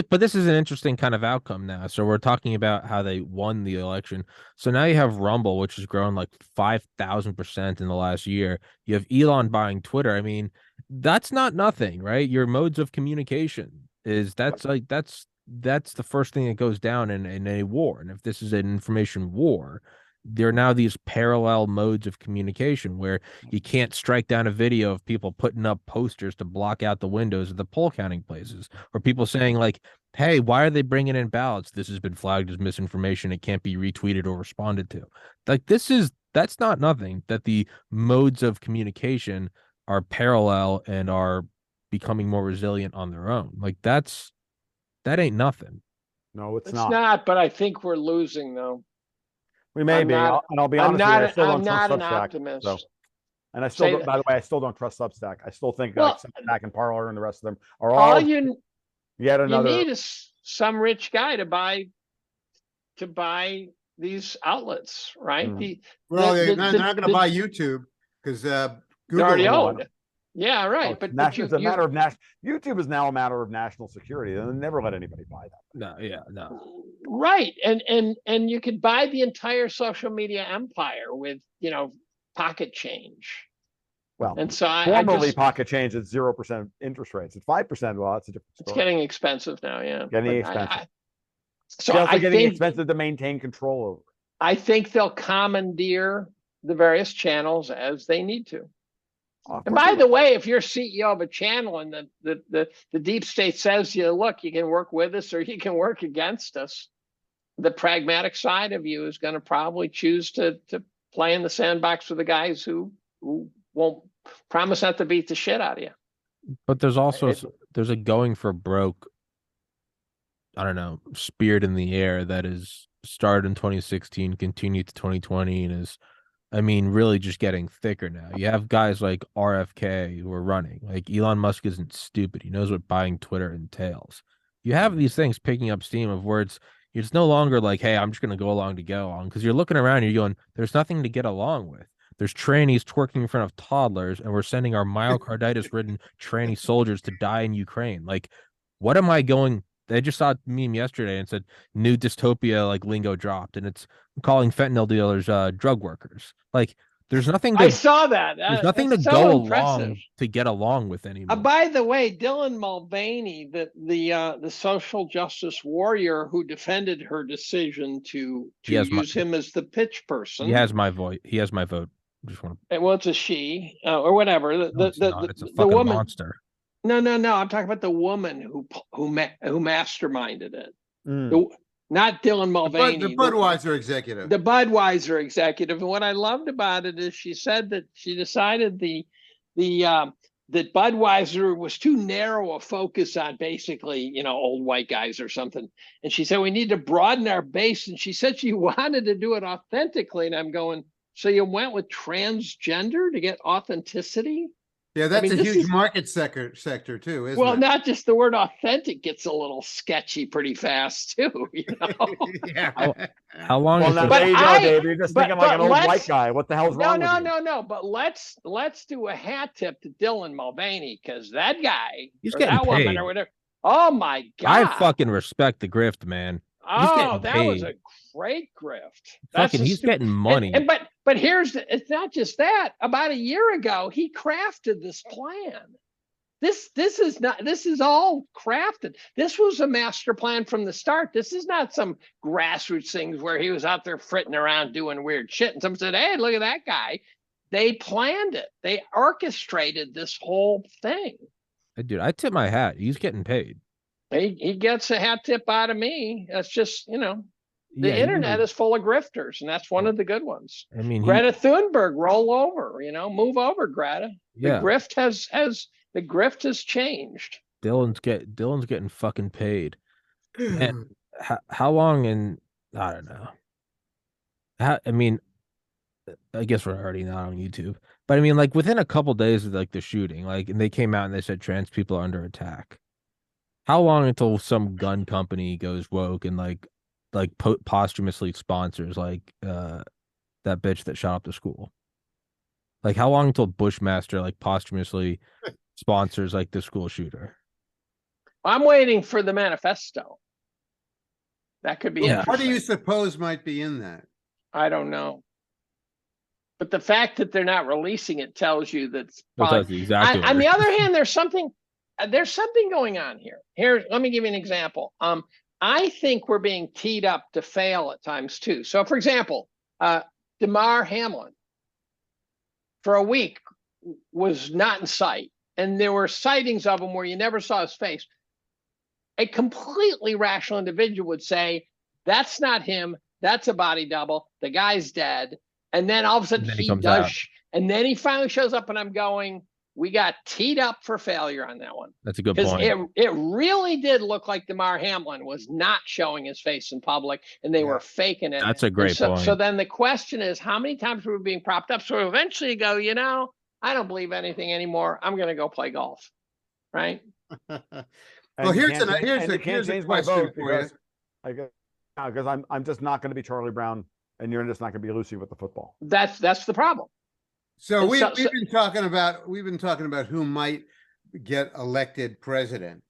But this is an interesting kind of outcome now. So we're talking about how they won the election. So now you have Rumble, which has grown like 5,000% in the last year. You have Elon buying Twitter. I mean, that's not nothing, right? Your modes of communication that's the first thing that goes down in a war. And if this is an information war, there are now these parallel modes of communication where you can't strike down a video of people putting up posters to block out the windows of the poll counting places, or people saying like, hey, why are they bringing in ballots? This has been flagged as misinformation. It can't be retweeted or responded to. Like that's not nothing, that the modes of communication are parallel and are becoming more resilient on their own. Like that ain't nothing. No, it's not, but I think we're losing though. We may be, and I'll be honest with you, I still don't trust an Substack. Optimist. So. And I still, by the way, I still don't trust Substack. I still think that Substack and Parler and the rest of them are all yet another. You need some rich guy to buy these outlets, right? Mm-hmm. They're not going to buy YouTube because Google already owned. Yeah, right. But it's a matter of YouTube is now a matter of national security. They'll never let anybody buy that. No. Right, and you could buy the entire social media empire with pocket change. Well, and so formerly pocket change at 0% interest rates. At 5%, well, that's a different story. It's getting expensive now. Yeah, getting expensive. It's also getting expensive to maintain control over. I think they'll commandeer the various channels as they need to. And by the way, if you're CEO of a channel and the deep state says, look, you can work with us or you can work against us, the pragmatic side of you is going to probably choose to play in the sandbox with the guys who won't promise not to beat the shit out of you. But there's also there's a going for broke, I don't know, spirit in the air that is started in 2016, continued to 2020, and is, I mean, really just getting thicker now. You have guys like RFK who are running. Like Elon Musk isn't stupid. He knows what buying Twitter entails. You have these things picking up steam of where it's no longer like, hey, I'm just going to go along to get along. Because you're looking around and you're going, there's nothing to get along with. There's trannies twerking in front of toddlers, and we're sending our myocarditis-ridden tranny soldiers to die in Ukraine. Like, what am I going? I just saw a meme yesterday and said new dystopia like lingo dropped, and it's calling fentanyl dealers drug workers. Like, there's nothing I to saw that. there's nothing to That's go so impressive. along to get along with anymore. By the way, Dylan Mulvaney, the social justice warrior who defended her decision to use him as the pitch person. He has my vote. He has my vote. Just want to... Well, it's a she or whatever. It's a fucking woman monster. No. I'm talking about the woman who masterminded it. Not Dylan Mulvaney. The Budweiser executive. The Budweiser executive. And what I loved about it is she said that she decided that Budweiser was too narrow a focus on basically, old white guys or something. And she said, we need to broaden our base. And she said she wanted to do it authentically. And I'm going, so you went with transgender to get authenticity? Yeah, that's a huge market sector too, isn't it? Well, not just the word authentic gets a little sketchy pretty fast too. Yeah. How long? Well, now, there you go, Dave. You're just thinking like an old white guy. What the hell's wrong with you? No. But let's do a hat tip to Dylan Mulvaney, because that guy, he's getting paid. Woman or whatever. Oh my God! I fucking respect the grift, man. Oh, that was a great grift. He's getting money. But it's not just that. About a year ago, he crafted this plan. This is all crafted. This was a master plan from the start. This is not some grassroots things where he was out there fritting around doing weird shit. And someone said, hey, look at that guy. They planned it. They orchestrated this whole thing. Dude, I tip my hat. He's getting paid. He gets a hat tip out of me. That's just, the internet is full of grifters, and that's one of the good ones. I mean, Greta Thunberg, roll over, move over, Greta. Yeah. The grift has changed. Dylan's getting fucking paid. And how long? And I don't know. I guess we're already not on YouTube, but I mean, like within a couple days of like the shooting, like, and they came out and they said trans people are under attack. How long until some gun company goes woke and like posthumously sponsors like that bitch that shot up the school? Like, how long until Bushmaster like posthumously sponsors like the school shooter? I'm waiting for the manifesto. That could be. Well, what do you suppose might be in that? I don't know. But the fact that they're not releasing it tells you that's probably exactly. On the other hand, there's something going on here. Let me give you an example. I think we're being teed up to fail at times too. So, for example, Damar Hamlin for a week was not in sight, and there were sightings of him where you never saw his face. A completely rational individual would say, "That's not him. That's a body double. The guy's dead." And then all of a sudden he does, and then he finally shows up, and I'm going, we got teed up for failure on that one. That's a good point. It really did look like Damar Hamlin was not showing his face in public, and they were faking it. That's a great point. So then the question is, how many times were we being propped up? So eventually you go, I don't believe anything anymore. I'm going to go play golf, right? Well, here's a question for you. Because I'm just not going to be Charlie Brown, and you're just not going to be Lucy with the football. That's the problem. So we've been talking about who might get elected president.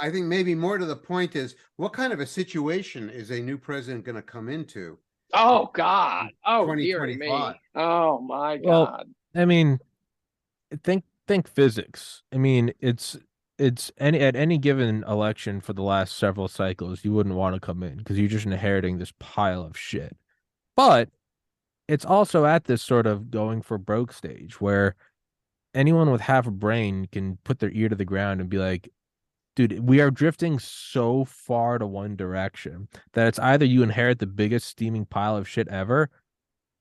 I think maybe more to the point is, what kind of a situation is a new president going to come into? Oh God! Oh dear me! Oh my God! Well, I mean, think physics. I mean, it's at any given election for the last several cycles, you wouldn't want to come in because you're just inheriting this pile of shit. But it's also at this sort of going for broke stage where anyone with half a brain can put their ear to the ground and be like, dude, we are drifting so far to one direction that it's either you inherit the biggest steaming pile of shit ever,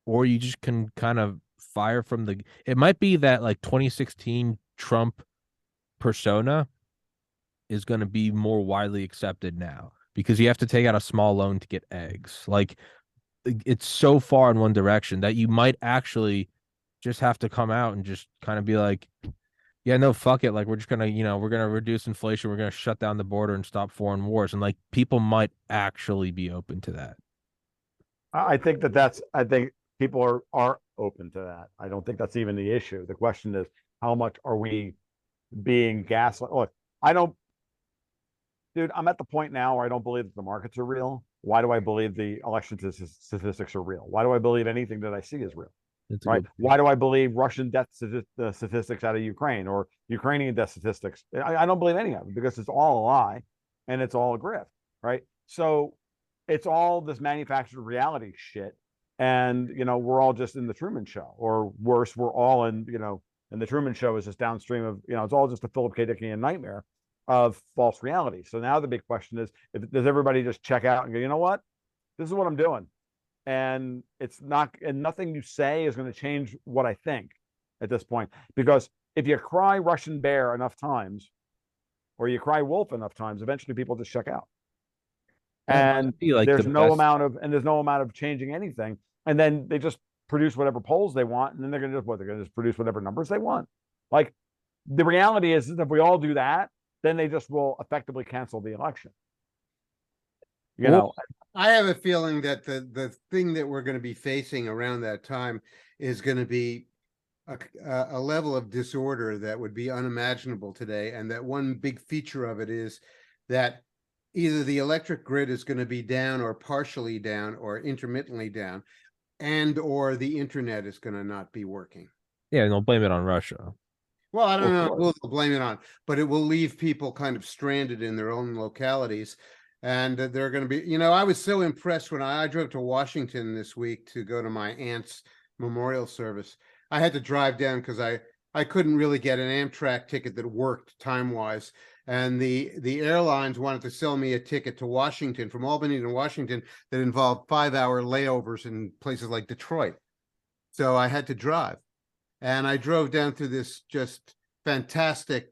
or you just can kind of fire from the... It might be that like 2016 Trump persona is going to be more widely accepted now because you have to take out a small loan to get eggs. Like, it's so far in one direction that you might actually just have to come out and just kind of be like, yeah, no, fuck it. Like, we're just going to, we're going to reduce inflation. We're going to shut down the border and stop foreign wars. And like, people might actually be open to that. I think I think people are open to that. I don't think that's even the issue. The question is, how much are we being gaslit? Look, dude, I'm at the point now where I don't believe that the markets are real. Why do I believe the election statistics are real? Why do I believe anything that I see is real? Right? Why do I believe Russian death statistics out of Ukraine or Ukrainian death statistics? I don't believe any of it because it's all a lie and it's all a grift, right? So it's all this manufactured reality shit. And, we're all just in the Truman Show, or worse, we're all in, and the Truman Show is just downstream of, it's all just a Philip K. Dickian nightmare of false reality. So now the big question is, does everybody just check out and go, you know what? This is what I'm doing. And it's not, and nothing you say is going to change what I think at this point. Because if you cry Russian bear enough times, or you cry wolf enough times, eventually people just check out. And like there's no amount of changing anything. And then they just produce whatever polls they want, and then they're going to just produce whatever numbers they want. Like, the reality is if we all do that, then they just will effectively cancel the election. I have a feeling that the thing that we're going to be facing around that time is going to be a level of disorder that would be unimaginable today. And that one big feature of it is that either the electric grid is going to be down or partially down or intermittently down, and or the internet is going to not be working. Yeah, and they'll blame it on Russia. Well, I don't know who they'll blame it on, but it will leave people kind of stranded in their own localities. And they're going to be, I was so impressed when I drove to Washington this week to go to my aunt's memorial service. I had to drive down because I couldn't really get an Amtrak ticket that worked time-wise. And the airlines wanted to sell me a ticket to Washington, from Albany to Washington, that involved 5-hour layovers in places like Detroit. So I had to drive. And I drove down through this just fantastic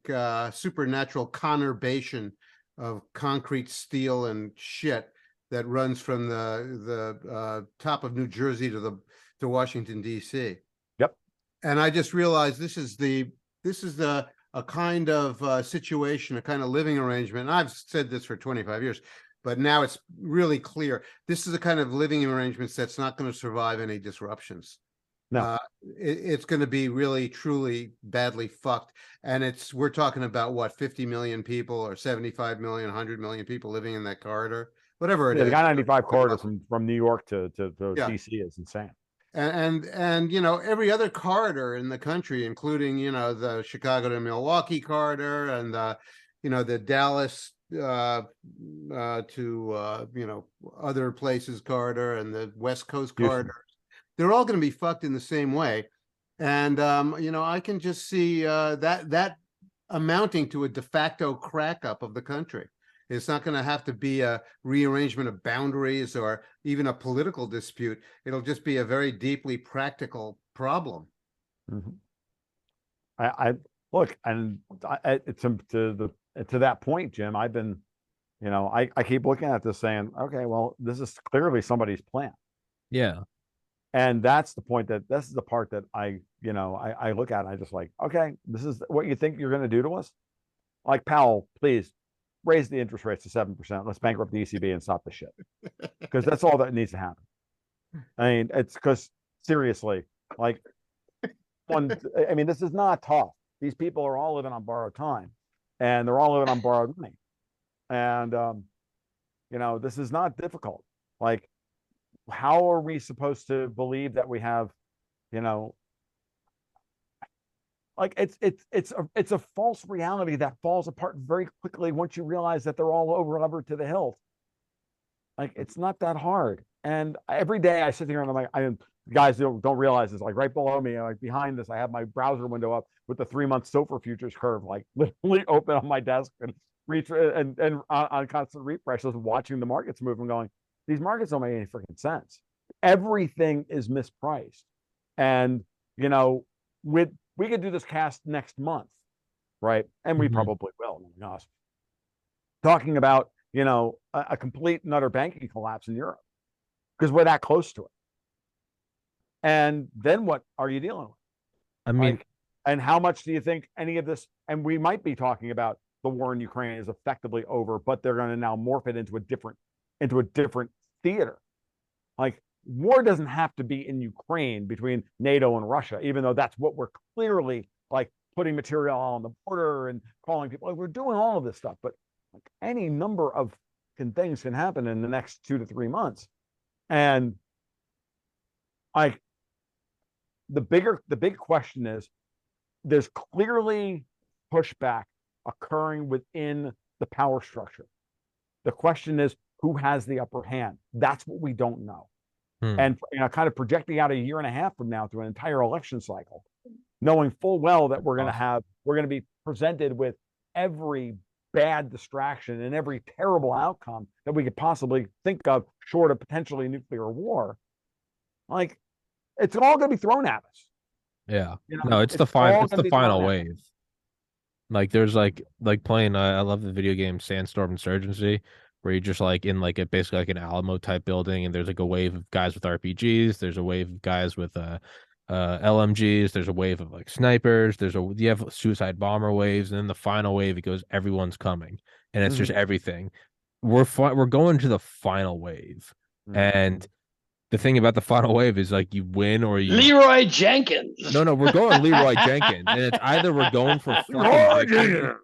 supernatural conurbation of concrete, steel, and shit that runs from the top of New Jersey to Washington, D.C. Yep. And I just realized this is a kind of situation, a kind of living arrangement. And I've said this for 25 years, but now it's really clear. This is a kind of living arrangement that's not going to survive any disruptions. No, it's going to be really, truly badly fucked. And we're talking about what, 50 million people or 75 million, 100 million people living in that corridor, whatever it is. The I-95 corridor from New York to DC is insane. And every other corridor in the country, including, the Chicago to Milwaukee corridor and the Dallas to other places corridor and the West Coast corridor. They're all going to be fucked in the same way. And, I can just see that amounting to a de facto crack up of the country. It's not going to have to be a rearrangement of boundaries or even a political dispute. It'll just be a very deeply practical problem. Mm-hmm. I look, and to that point, Jim, I've been, I keep looking at this saying, okay, well, this is clearly somebody's plan. Yeah. And that's the point this is the part that I look at and I just like, okay, this is what you think you're going to do to us? Like, Powell, please raise the interest rates to 7%. Let's bankrupt the ECB and stop the shit. Because that's all that needs to happen. I mean, it's because seriously, like, this is not tough. These people are all living on borrowed time and they're all living on borrowed money. And, this is not difficult. Like, how are we supposed to believe that we have, like, it's a false reality that falls apart very quickly once you realize that they're all over to the hilt. Like, it's not that hard. And every day I sit here and I'm like, guys don't realize this. Like, right below me, like behind this, I have my browser window up with the 3-month SOFR futures curve, like literally open on my desk and on constant refresh, just watching the markets move and going, these markets don't make any freaking sense. Everything is mispriced. And, we could do this cast next month, right? And we probably will. Oh my gosh. Talking about, a complete and utter banking collapse in Europe because we're that close to it. And then what are you dealing with? I mean, and how much do you think any of this, and we might be talking about the war in Ukraine is effectively over, but they're going to now morph it into a different theater. Like, war doesn't have to be in Ukraine between NATO and Russia, even though that's what we're clearly like putting material on the border and calling people. Like, we're doing all of this stuff, but like any number of things can happen in the next 2 to 3 months. And like the big question is, there's clearly pushback occurring within the power structure. The question is, who has the upper hand? That's what we don't know. And kind of projecting out a year and a half from now through an entire election cycle, knowing full well that we're going to be presented with every bad distraction and every terrible outcome that we could possibly think of, short of potentially nuclear war. Like, it's all going to be thrown at us. Yeah. No, it's the final wave. Like, there's like playing, I love the video game Sandstorm Insurgency, where you're just like in like basically like an Alamo type building, and there's like a wave of guys with RPGs, there's a wave of guys with LMGs, there's a wave of like snipers, you have suicide bomber waves, and then the final wave, it goes, everyone's coming, and it's just everything. We're going to the final wave, and the thing about the final wave is like you win or you Leroy Jenkins. No, we're going Leroy Jenkins, and it's either we're going for fucking victory.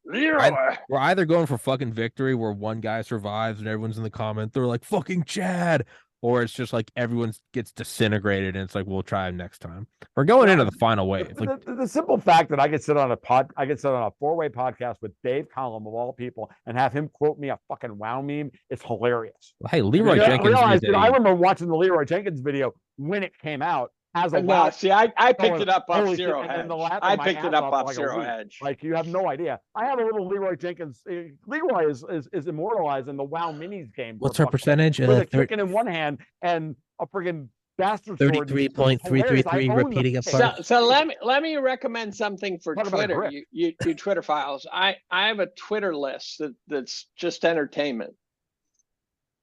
We're either going for fucking victory where one guy survives and everyone's in the comment, they're like fucking Chad, or it's just like everyone gets disintegrated and it's like we'll try next time. We're going into the final wave. The simple fact that I could sit on a 4-way podcast with Dave Collum of all people and have him quote me a fucking WoW meme is hilarious. Hey, Leroy Jenkins. I remember watching the Leroy Jenkins video when it came out. No, see, I picked it up off Zero Hedge. I picked it up off Zero Hedge. Like, you have no idea. I have a little Leroy Jenkins. Leroy is immortalized in the WoW Minis game. What's her percentage? With a chicken in one hand and a friggin' bastard sword. 33.333 repeating apart. So let me recommend something for Twitter. You Twitter files. I have a Twitter list that's just entertainment.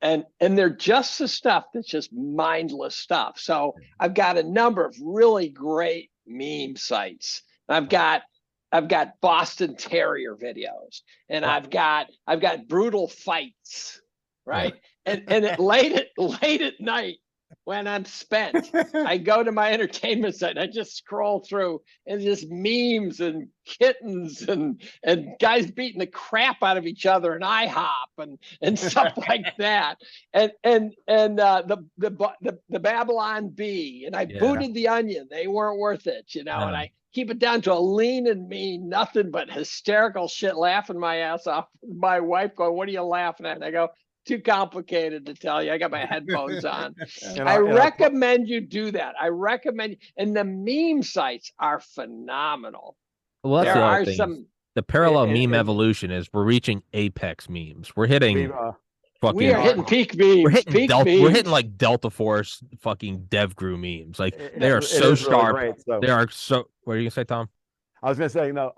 And they're just the stuff that's just mindless stuff. So I've got a number of really great meme sites. I've got Boston Terrier videos, and I've got brutal fights, right? And at late at night, when I'm spent, I go to my entertainment site and I just scroll through and just memes and kittens and guys beating the crap out of each other and IHOP and stuff like that. And the Babylon Bee, and I booted the Onion. They weren't worth it, and I keep it down to a lean and mean, nothing but hysterical shit, laughing my ass off. My wife going, "What are you laughing at?" And I go, "Too complicated to tell you. I got my headphones on." I recommend you do that. I recommend, and the meme sites are phenomenal. Well, that's the other thing. The parallel meme evolution is we're reaching apex memes. We're hitting we are hitting peak memes. We're hitting like Delta Force fucking DevGru memes. Like, they are so sharp. Really great, They are so. What are you gonna say, Tom? I was gonna say no.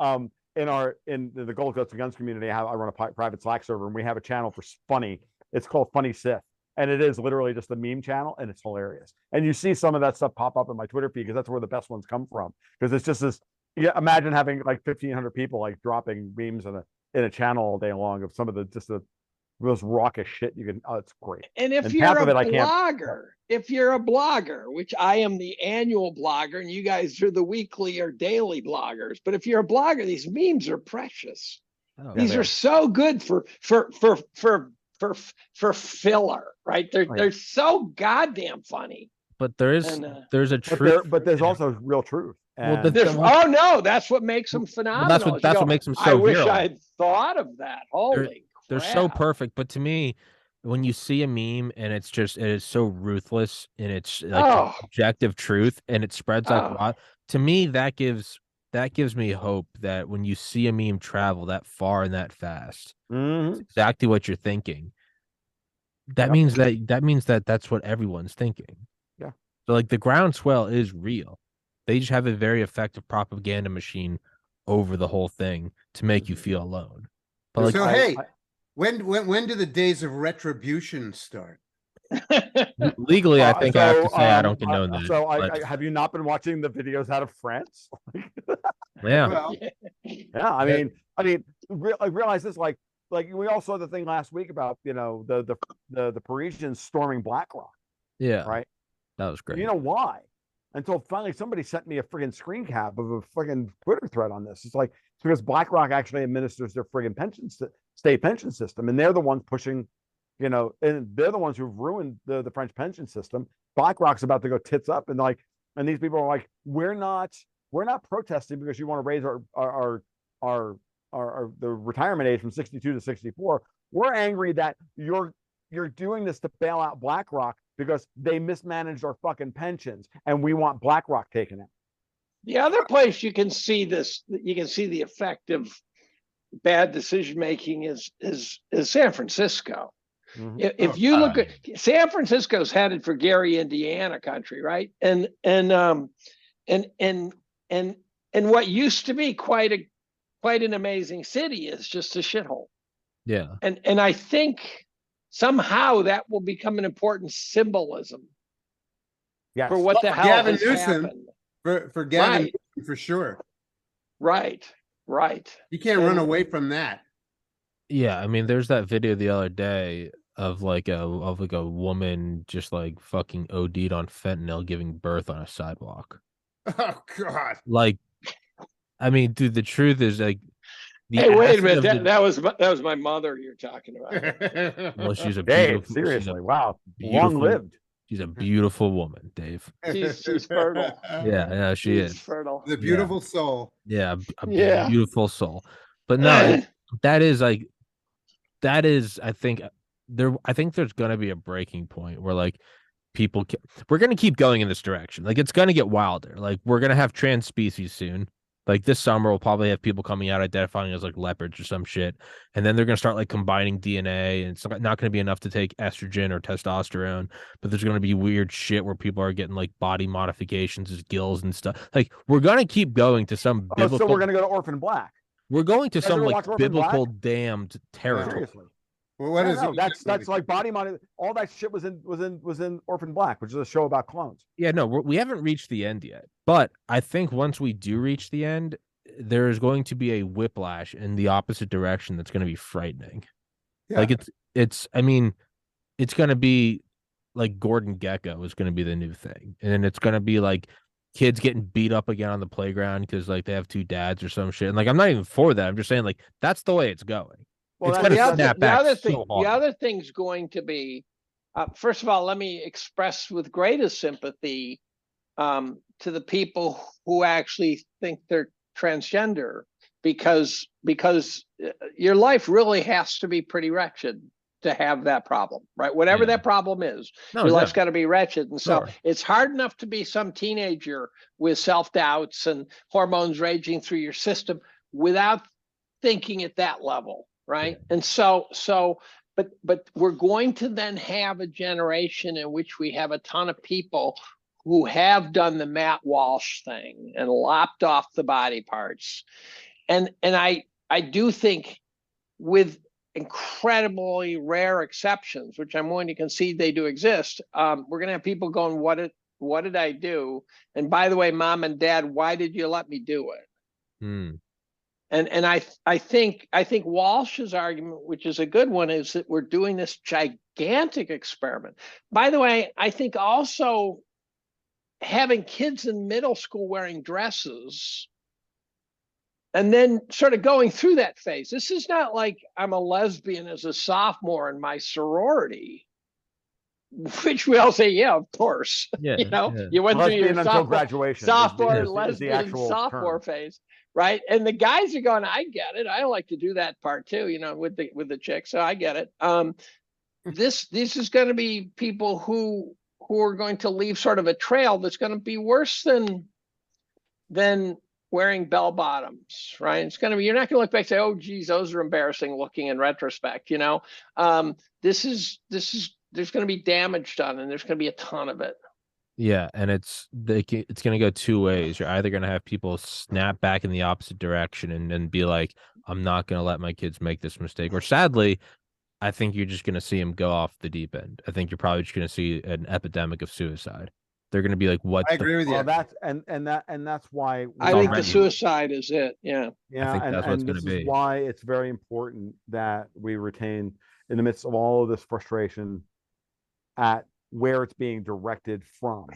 In the Gold Guts and Guns community, I run a private Slack server, and we have a channel for funny. It's called Funny Sith, and it is literally just a meme channel, and it's hilarious. And you see some of that stuff pop up in my Twitter feed because that's where the best ones come from. Because it's just this. Imagine having like 1,500 people like dropping memes in a channel all day long of some of the most raucous shit you can. Oh, it's great. And if you're a blogger, which I am the annual blogger, and you guys are the weekly or daily bloggers, but if you're a blogger, these memes are precious. These are so good for filler, right? They're so goddamn funny. But there's a truth, but there's also real truth. Oh no, that's what makes them phenomenal. That's what makes them so. I wish I'd thought of that. Holy. They're so perfect, but to me, when you see a meme and it is so ruthless and it's like objective truth and it spreads like wild, to me that gives me hope that when you see a meme travel that far and that fast, it's exactly what you're thinking. That means that that's what everyone's thinking. Yeah. So like the groundswell is real. They just have a very effective propaganda machine over the whole thing to make you feel alone. But when do the days of retribution start? Legally, I think I have to say I don't condone that. So have you not been watching the videos out of France? Yeah. Well, yeah. I mean, I realize this. Like we all saw the thing last week about the Parisians storming BlackRock. Yeah. right? That was great. You know why? Until finally somebody sent me a friggin' screen cap of a friggin' Twitter thread on this. It's like, it's because BlackRock actually administers their friggin' state pension system, and they're the ones pushing, and they're the ones who've ruined the French pension system. BlackRock's about to go tits up, and these people are like, we're not protesting because you want to raise the retirement age from 62 to 64. We're angry that you're doing this to bail out BlackRock because they mismanaged our fucking pensions, and we want BlackRock taken out. The other place you can see the effect of bad decision making is San Francisco. Mm-hmm. If you look at San Francisco's headed for Gary, Indiana country, right? And what used to be quite an amazing city is just a shithole. Yeah. And I think somehow that will become an important symbolism for what the hell Gavin has Newsom, happened. For Gavin Right. Newsom, for sure. Right. You can't run away from that. Yeah, I mean, there's that video the other day of like a woman just like fucking OD'd on fentanyl giving birth on a sidewalk. Oh God. Like, I mean, dude, the truth is like Hey, wait a minute. That was my mother you're talking about. well, she's a Dave, beautiful, seriously, wow, beautiful, long lived. She's a beautiful woman, Dave. She's fertile. Yeah, she She's is fertile. The beautiful soul. Yeah, a Yeah. beautiful soul. But no, that is I think there's gonna be a breaking point where like we're gonna keep going in this direction. Like it's gonna get wilder. Like we're gonna have trans species soon. Like this summer, we'll probably have people coming out identifying as like leopards or some shit, and then they're gonna start like combining DNA, and it's not gonna be enough to take estrogen or testosterone. But there's gonna be weird shit where people are getting like body modifications as gills and stuff. Like we're gonna keep going to some biblical. So we're gonna go to Orphan Black. We're going to some like biblical Black? damned territory. Seriously. Well, what is it? That's like body mod. All that shit was in Orphan Black, which is a show about clones. Yeah, no, we haven't reached the end yet. But I think once we do reach the end, there is going to be a whiplash in the opposite direction that's going to be frightening. Yeah. Like it's I mean, it's going to be like Gordon Gekko is going to be the new thing. And it's going to be like kids getting beat up again on the playground because like they have two dads or some shit. And like I'm not even for that. I'm just saying like that's the way it's going. Well, the other thing's going to be, first of all, let me express with greatest sympathy to the people who actually think they're transgender, because your life really has to be pretty wretched to have that problem, right? Whatever that problem is, your life's got to be wretched. And so it's hard enough to be some teenager with self-doubts and hormones raging through your system without thinking at that level. Right. And but we're going to then have a generation in which we have a ton of people who have done the Matt Walsh thing and lopped off the body parts. And I do think, with incredibly rare exceptions, which I'm willing to concede they do exist, we're going to have people going, what did I do? And by the way, mom and dad, why did you let me do it? And I think Walsh's argument, which is a good one, is that we're doing this gigantic experiment. By the way, I think also having kids in middle school wearing dresses and then sort of going through that phase. This is not like I'm a lesbian as a sophomore in my sorority, which we all say, yeah, of course. Yeah, you went through your sophomore lesbian sophomore phase. Right. And the guys are going, I get it. I like to do that part too, with the chick. So I get it. This is going to be people who are going to leave sort of a trail that's going to be worse than wearing bell bottoms. Right. It's going to be, you're not going to look back and say, oh, geez, those are embarrassing looking in retrospect. There's going to be damage done, and there's going to be a ton of it. Yeah, and it's going to go two ways. You're either going to have people snap back in the opposite direction and be like, I'm not going to let my kids make this mistake. Or sadly, I think you're just going to see them go off the deep end. I think you're probably just going to see an epidemic of suicide. They're going to be like, what? I agree with you. Well, that's why I think the suicide is it. Yeah. Yeah. I think that's what it's going to be. This is why it's very important that we retain, in the midst of all of this frustration, at where it's being directed from.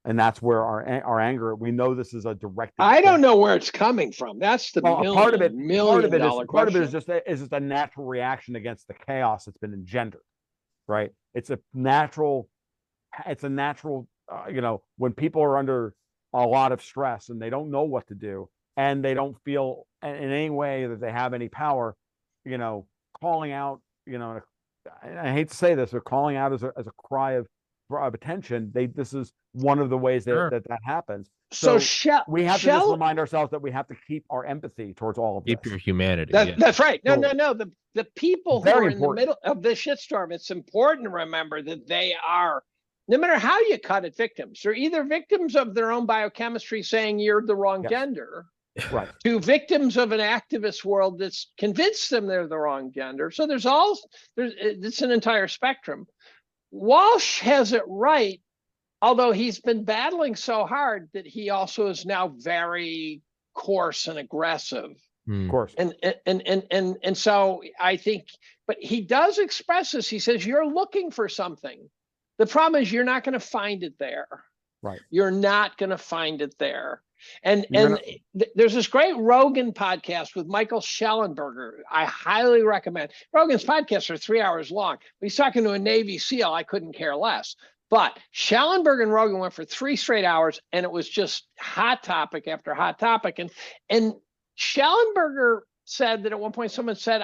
And that's where our anger, we know this is a directed I don't thing. know where it's coming from. That's the Well, part of it $1,000,000 is question. just a natural reaction against the chaos that's been engendered, right? It's a natural, when people are under a lot of stress and they don't know what to do and they don't feel in any way that they have any power, calling out, I hate to say this, but calling out as a cry of attention. This is one of the ways that happens. So we have to just remind ourselves that we have to keep our empathy towards all of this. Keep your humanity. That's right. No. The people who are in the middle of this shitstorm, it's important to remember that they are, no matter how you cut it, victims. They're either victims of their own biochemistry saying you're the wrong gender, right, to victims of an activist world that's convinced them they're the wrong gender. So it's an entire spectrum. Walsh has it right, although he's been battling so hard that he also is now very coarse and aggressive. Of course. And so I think, but he does express this. He says, you're looking for something. The problem is you're not going to find it there. Right. You're not going to find it there. And there's this great Rogan podcast with Michael Schellenberger. I highly recommend. Rogan's podcasts are 3 hours long. He's talking to a Navy SEAL. I couldn't care less. But Schellenberger and Rogan went for 3 straight hours, and it was just hot topic after hot topic. And Schellenberger said that at one point someone said,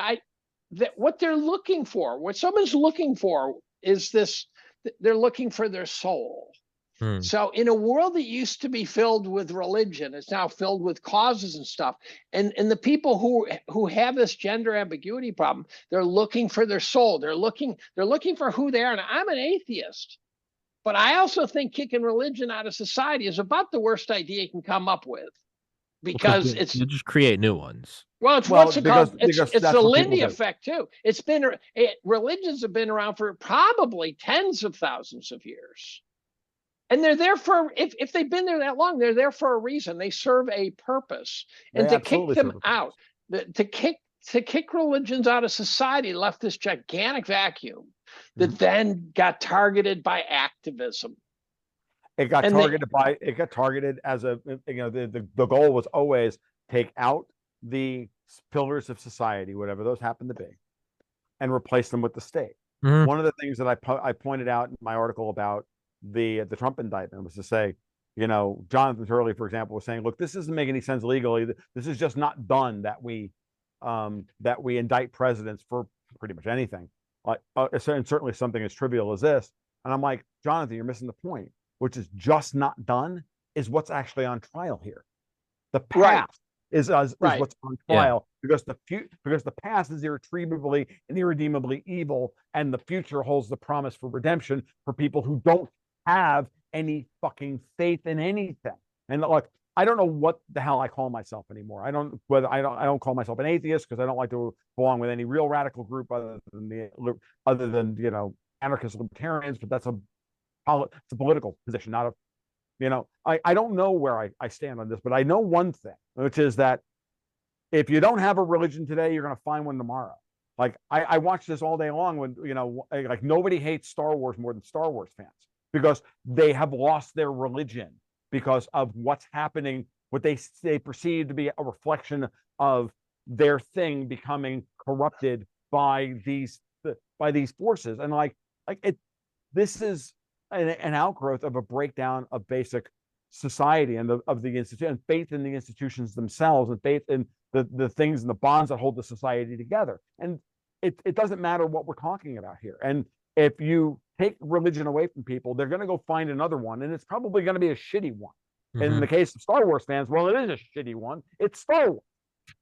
that what they're looking for, what someone's looking for is this, they're looking for their soul. So in a world that used to be filled with religion, it's now filled with causes and stuff. And the people who have this gender ambiguity problem, they're looking for their soul. They're looking for who they are. And I'm an atheist, but I also think kicking religion out of society is about the worst idea you can come up with, because you just create new ones. Well, it's what's it called? It's the Lindy effect too. Religions have been around for probably tens of thousands of years. And they're there for, if they've been there that long, they're there for a reason. They serve a purpose. And to kick them out, to kick religions out of society left this gigantic vacuum that then got targeted by activism. It got targeted as the goal was always take out the pillars of society, whatever those happen to be, and replace them with the state. One of the things that I pointed out in my article about the Trump indictment was to say, Jonathan Turley, for example, was saying, look, this doesn't make any sense legally. This is just not done that we indict presidents for pretty much anything. And certainly something as trivial as this. And I'm like, Jonathan, you're missing the point, which is just not done is what's actually on trial here. The past is what's on trial because the past is irretrievably and irredeemably evil, and the future holds the promise for redemption for people who don't have any fucking faith in anything. And like, I don't know what the hell I call myself anymore. I don't call myself an atheist because I don't like to belong with any real radical group other than anarchist libertarians. But it's a political position, not a I don't know where I stand on this, but I know one thing, which is that if you don't have a religion today, you're going to find one tomorrow. Like I watch this all day long when like nobody hates Star Wars more than Star Wars fans, because they have lost their religion because of what's happening, what they perceive to be a reflection of their thing becoming corrupted by these forces. And this is an outgrowth of a breakdown of basic society and of the institution, and faith in the institutions themselves, and faith in the things and the bonds that hold the society together. And it doesn't matter what we're talking about here. And if you take religion away from people, they're going to go find another one, and it's probably going to be a shitty one. In the case of Star Wars fans, well, it is a shitty one. It's Star Wars,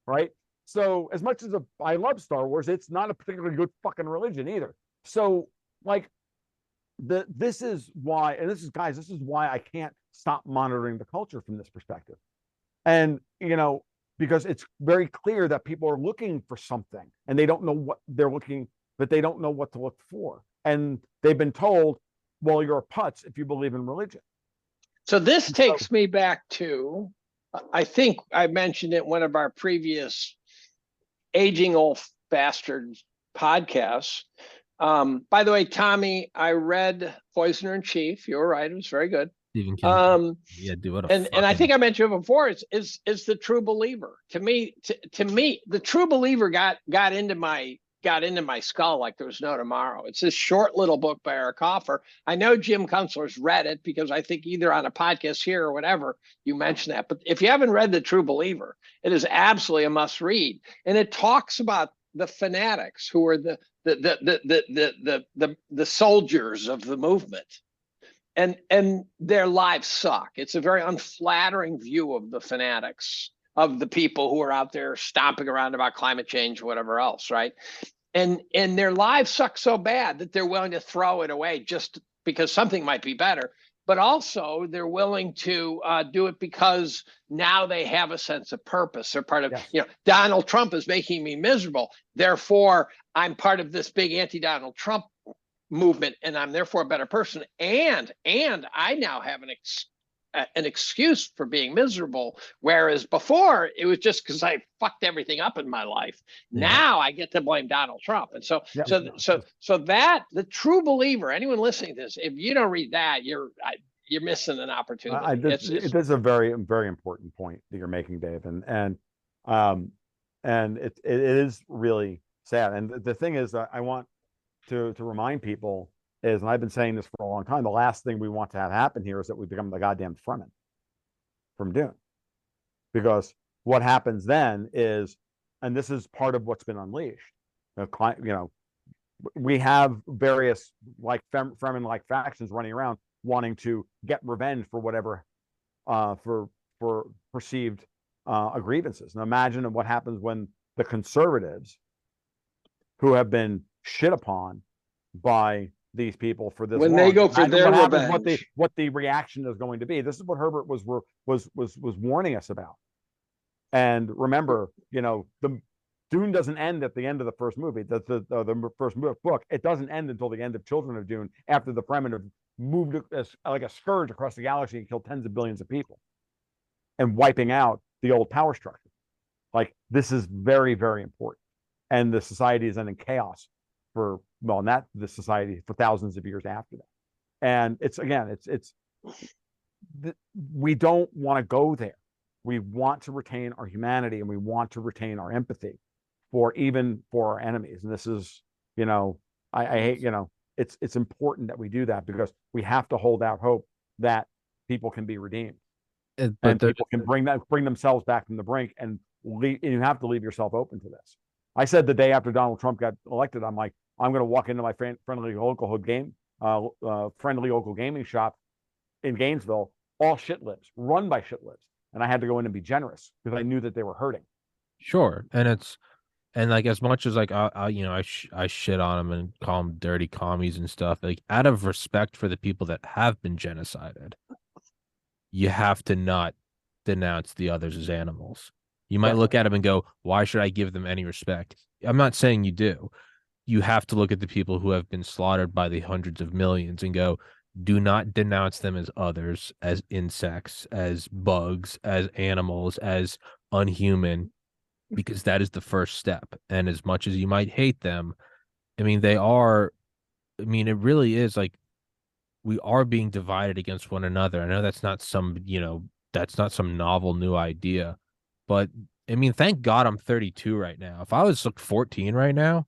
right? So as much as I love Star Wars, it's not a particularly good fucking religion either. So this is why I can't stop monitoring the culture from this perspective. And because it's very clear that people are looking for something and they don't know what they're looking, but they don't know what to look for. And they've been told, well, you're a putz if you believe in religion. So this takes me back to, I think I mentioned it in one of our previous Aging Old Bastards podcasts. By the way, Tommy, I read Poisoner in Chief. You were right; it was very good. Stephen King. Yeah, do what a And I think I mentioned it before. Is the True Believer to me? To me, the True Believer got into my skull like there was no tomorrow. It's this short little book by Eric Hoffer. I know Jim Kunstler's read it because I think either on a podcast here or whatever you mentioned that. But if you haven't read the True Believer, it is absolutely a must read, and it talks about the fanatics who are the soldiers of the movement, and their lives suck. It's a very unflattering view of the fanatics, of the people who are out there stomping around about climate change or whatever else, right? And their lives suck so bad that they're willing to throw it away just because something might be better. But also they're willing to do it because now they have a sense of purpose. They're part of, Donald Trump is making me miserable. Therefore, I'm part of this big anti-Donald Trump movement, and I'm therefore a better person. And I now have an excuse for being miserable, whereas before it was just because I fucked everything up in my life. Yeah. Now I get to blame Donald Trump. And so that the True Believer, anyone listening to this, if you don't read that, you're missing an opportunity. It is a very, very important point that you're making, Dave, and it is really sad. And the thing is, I want to remind people is, and I've been saying this for a long time, the last thing we want to have happen here is that we become the goddamn Fremen from Dune. Because what happens then is, and this is part of what's been unleashed, we have various like Fremen-like factions running around wanting to get revenge for whatever, for perceived grievances. Now imagine what happens when the conservatives, who have been shit upon by these people for this, when they go for their revenge, what the reaction is going to be. This is what Herbert was warning us about. And remember, the Dune doesn't end at the end of the first movie. The first book. It doesn't end until the end of Children of Dune, after the Fremen have moved like a scourge across the galaxy and killed tens of billions of people, and wiping out the old power structure. Like, this is very, very important. And the society is then in chaos for, well, not the society, for thousands of years after that. And we don't want to go there. We want to retain our humanity, and we want to retain our empathy for our enemies. And this is, I hate, it's important that we do that, because we have to hold out hope that people can be redeemed, and people can bring themselves back from the brink, and you have to leave yourself open to this. I said the day after Donald Trump got elected, I'm like, I'm going to walk into my friendly local gaming shop in Gainesville, all shit libs, run by shit libs, and I had to go in and be generous because I knew that they were hurting. Sure, and like, as much as like I shit on them and call them dirty commies and stuff, like, out of respect for the people that have been genocided, you have to not denounce the others as animals. You might look at them and go, why should I give them any respect? I'm not saying you do. You have to look at the people who have been slaughtered by the hundreds of millions and go, do not denounce them as others, as insects, as bugs, as animals, as unhuman, because that is the first step. And as much as you might hate them, it really is like, we are being divided against one another. I know that's not some novel new idea. But thank God I'm 32 right now. If I was like 14 right now,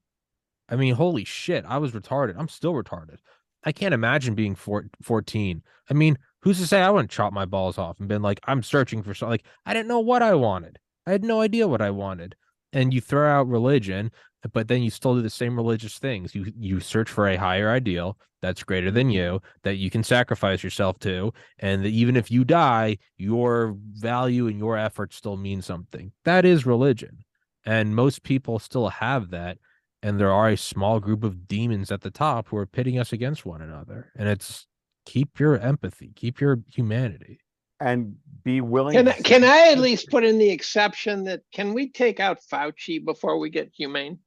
holy shit, I was retarded. I'm still retarded. I can't imagine being 14. Who's to say I wouldn't chop my balls off and been like, I'm searching for something. Like, I didn't know what I wanted. I had no idea what I wanted. And you throw out religion, but then you still do the same religious things. You search for a higher ideal that's greater than you, that you can sacrifice yourself to, and that even if you die, your value and your effort still mean something. That is religion. And most people still have that. And there are a small group of demons at the top who are pitting us against one another. And it's, keep your empathy, keep your humanity. And be willing. Can I at least put in the exception that, can we take out Fauci before we get humane?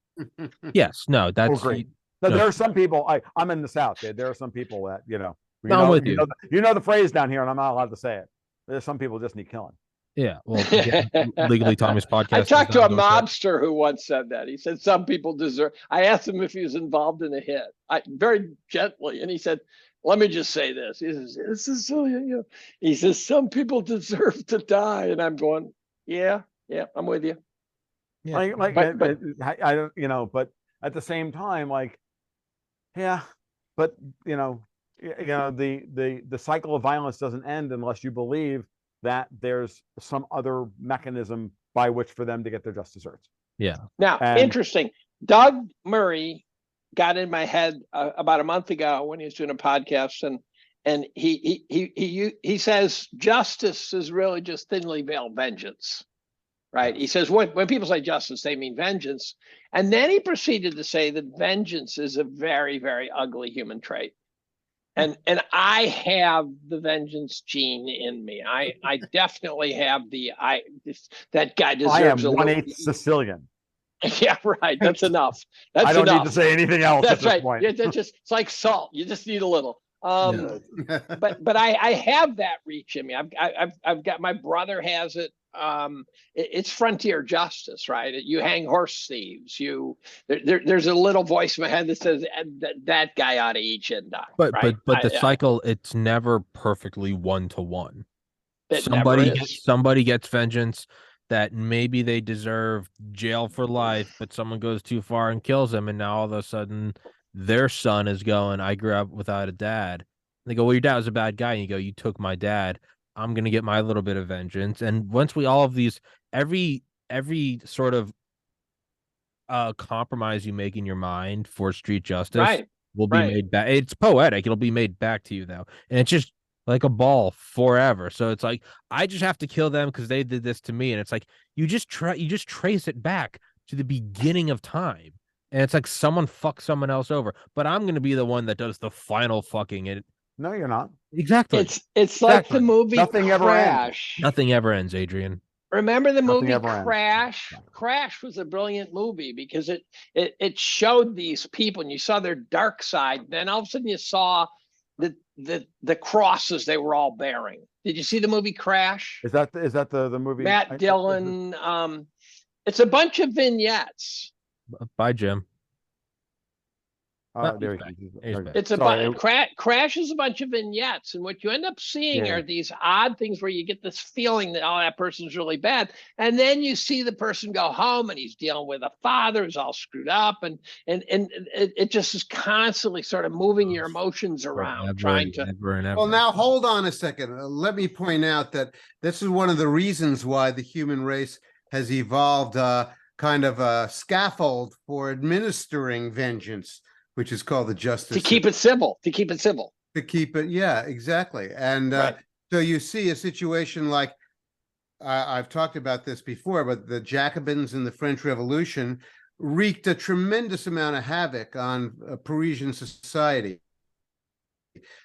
Yes, no, that's great. No, there are some people. I'm in the South. There are some people that I'm with you. You know the phrase down here, and I'm not allowed to say it. There's some people just need killing. Yeah, well, again, legally Tommy's podcast. I talked to a does not endorse mobster who once said that. He said some people deserve. I asked him if he was involved in a hit, very gently, and he said, "Let me just say this." He says, "This is so, you know." He says some people deserve to die, and I'm going, "Yeah, I'm with you." Yeah. But I don't, but at the same time, like, yeah, but the cycle of violence doesn't end unless you believe that there's some other mechanism by which for them to get their just desserts. Yeah. Now, interesting. Doug Murray got in my head about a month ago when he was doing a podcast, and he says justice is really just thinly veiled vengeance, right? He says when people say justice, they mean vengeance, and then he proceeded to say that vengeance is a very, very ugly human trait. And I have the vengeance gene in me. I definitely have that guy deserves I am 1/8 Sicilian. Yeah, right. That's enough. That's I don't enough. need to say anything else. That's at this right. point. Yeah, it's like salt. You just need a little. But I have that reach in me. I've got, my brother has it. It's frontier justice, right? You hang horse thieves. There's a little voice in my head that says that guy ought to eat and die. But right? but the cycle, it's never perfectly 1-to-1. Somebody Somebody gets vengeance that maybe they deserve jail for life, but someone goes too far and kills them, and now all of a sudden their son is going, I grew up without a dad. And they go, well, your dad was a bad guy. And you go, you took my dad. I'm going to get my little bit of vengeance. And once we all of these, every sort of compromise you make in your mind for street justice will be made back. It's poetic. It'll be made back to you, though. And it's just like a ball forever. So it's like, I just have to kill them because they did this to me. And it's like, you just trace it back to the beginning of time. And it's like someone fucked someone else over. But I'm going to be the one that does the final fucking. No, you're not. Exactly. It's like the movie Crash. Nothing ever ends, Adrian. Remember the movie Crash? Crash was a brilliant movie because it showed these people and you saw their dark side. Then all of a sudden you saw the crosses they were all bearing. Did you see the movie Crash? Is that the movie? Matt Dillon. It's a bunch of vignettes. Bye, Jim. There It's Crash is a bunch of vignettes, and what you end up seeing are these odd things where you get this feeling that that person's really bad, and then you see the person go home and he's dealing with a father who's all screwed up, and it just is constantly sort of moving your emotions around, trying to. Well, now hold on a second. Let me point out that this is one of the reasons why the human race has evolved kind of a scaffold for administering vengeance, which is called the justice. To keep it civil. Yeah, exactly. And so you see a situation like, I've talked about this before, but the Jacobins in the French Revolution wreaked a tremendous amount of havoc on Parisian society.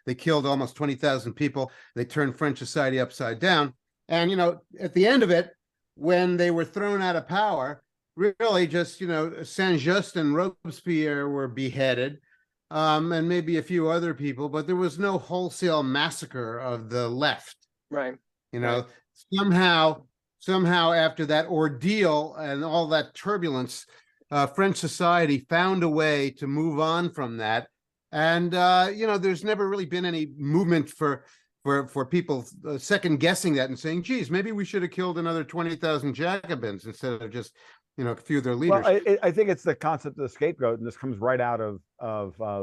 They killed almost 20,000 people. They turned French society upside down. And, at the end of it, when they were thrown out of power, really just, Saint-Just and Robespierre were beheaded, and maybe a few other people, but there was no wholesale massacre of the left. Right. Somehow after that ordeal and all that turbulence, French society found a way to move on from that. And, there's never really been any movement for people second guessing that and saying, geez, maybe we should have killed another 20,000 Jacobins instead of just, a few of their leaders. Well, I think it's the concept of the scapegoat, and this comes right out of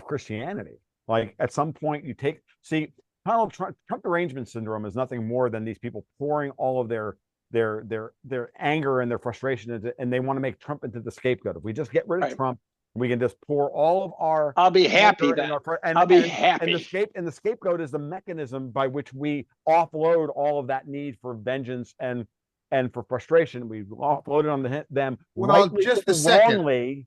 Christianity. Like at some point you Donald Trump derangement syndrome is nothing more than these people pouring all of their anger and their frustration into, and they want to make Trump into the scapegoat. If we just get rid of Trump, we can just pour all of our. I'll be happy then. I'll be happy. And the scapegoat is the mechanism by which we offload all of that need for vengeance and for frustration. We offload it on them. Well, just a second. Wrongly,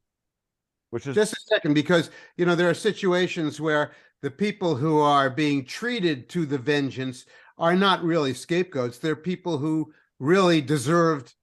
which is just a second, because there are situations where the people who are being treated to the vengeance are not really scapegoats. They're people who really deserved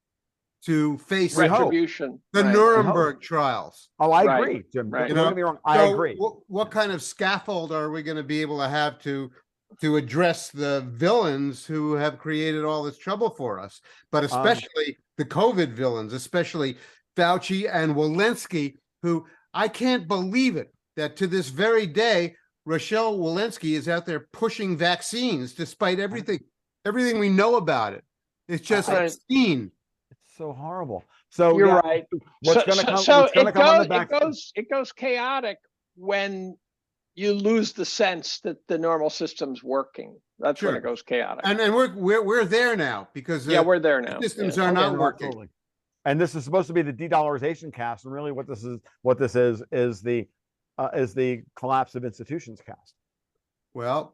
to face retribution. The Nuremberg trials. Oh, I agree, Jim. Don't get me wrong. I agree. What kind of scaffold are we going to be able to have to to address the villains who have created all this trouble for us, but especially the COVID villains, especially Fauci and Walensky, who I can't believe it that to this very day, Rochelle Walensky is out there pushing vaccines despite everything we know about it. It's just obscene. It's so horrible. So you're right. What's going to come? What's going to come on the back? It goes chaotic when you lose the sense that the normal system's working. That's when it goes chaotic. And we're there now because we're there now. Systems are not working. Absolutely. And this is supposed to be the de-dollarization cast, and really what this is the collapse of institutions cast. Well,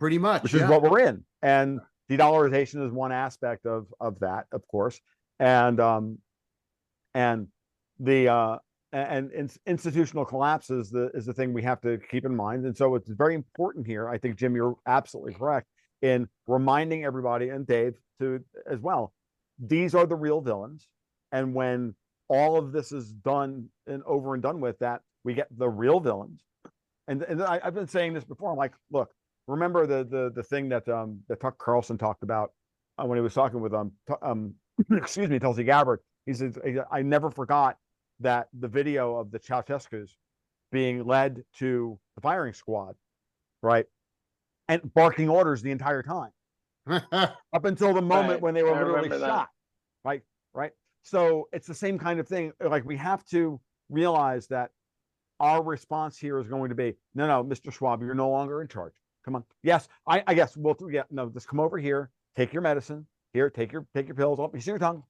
pretty much, which is what we're in. And de-dollarization is one aspect of that, of course. And institutional collapse is the thing we have to keep in mind. And so it's very important here. I think, Jim, you're absolutely correct in reminding everybody, and Dave too as well, these are the real villains. And when all of this is done and over and done with, that we get the real villains. And I've been saying this before. I'm like, look, remember the thing that Tucker Carlson talked about when he was talking with excuse me, Tulsi Gabbard. He said, I never forgot that the video of the Ceausescus being led to the firing squad, right, and barking orders the entire time up until the moment when they were literally shot, right. So it's the same kind of thing. Like, we have to realize that our response here is going to be, no, Mr. Schwab, you're no longer in charge. Come on. Yes, I guess just come over here, take your medicine. Here, take your pills. Oh, you see your tongue?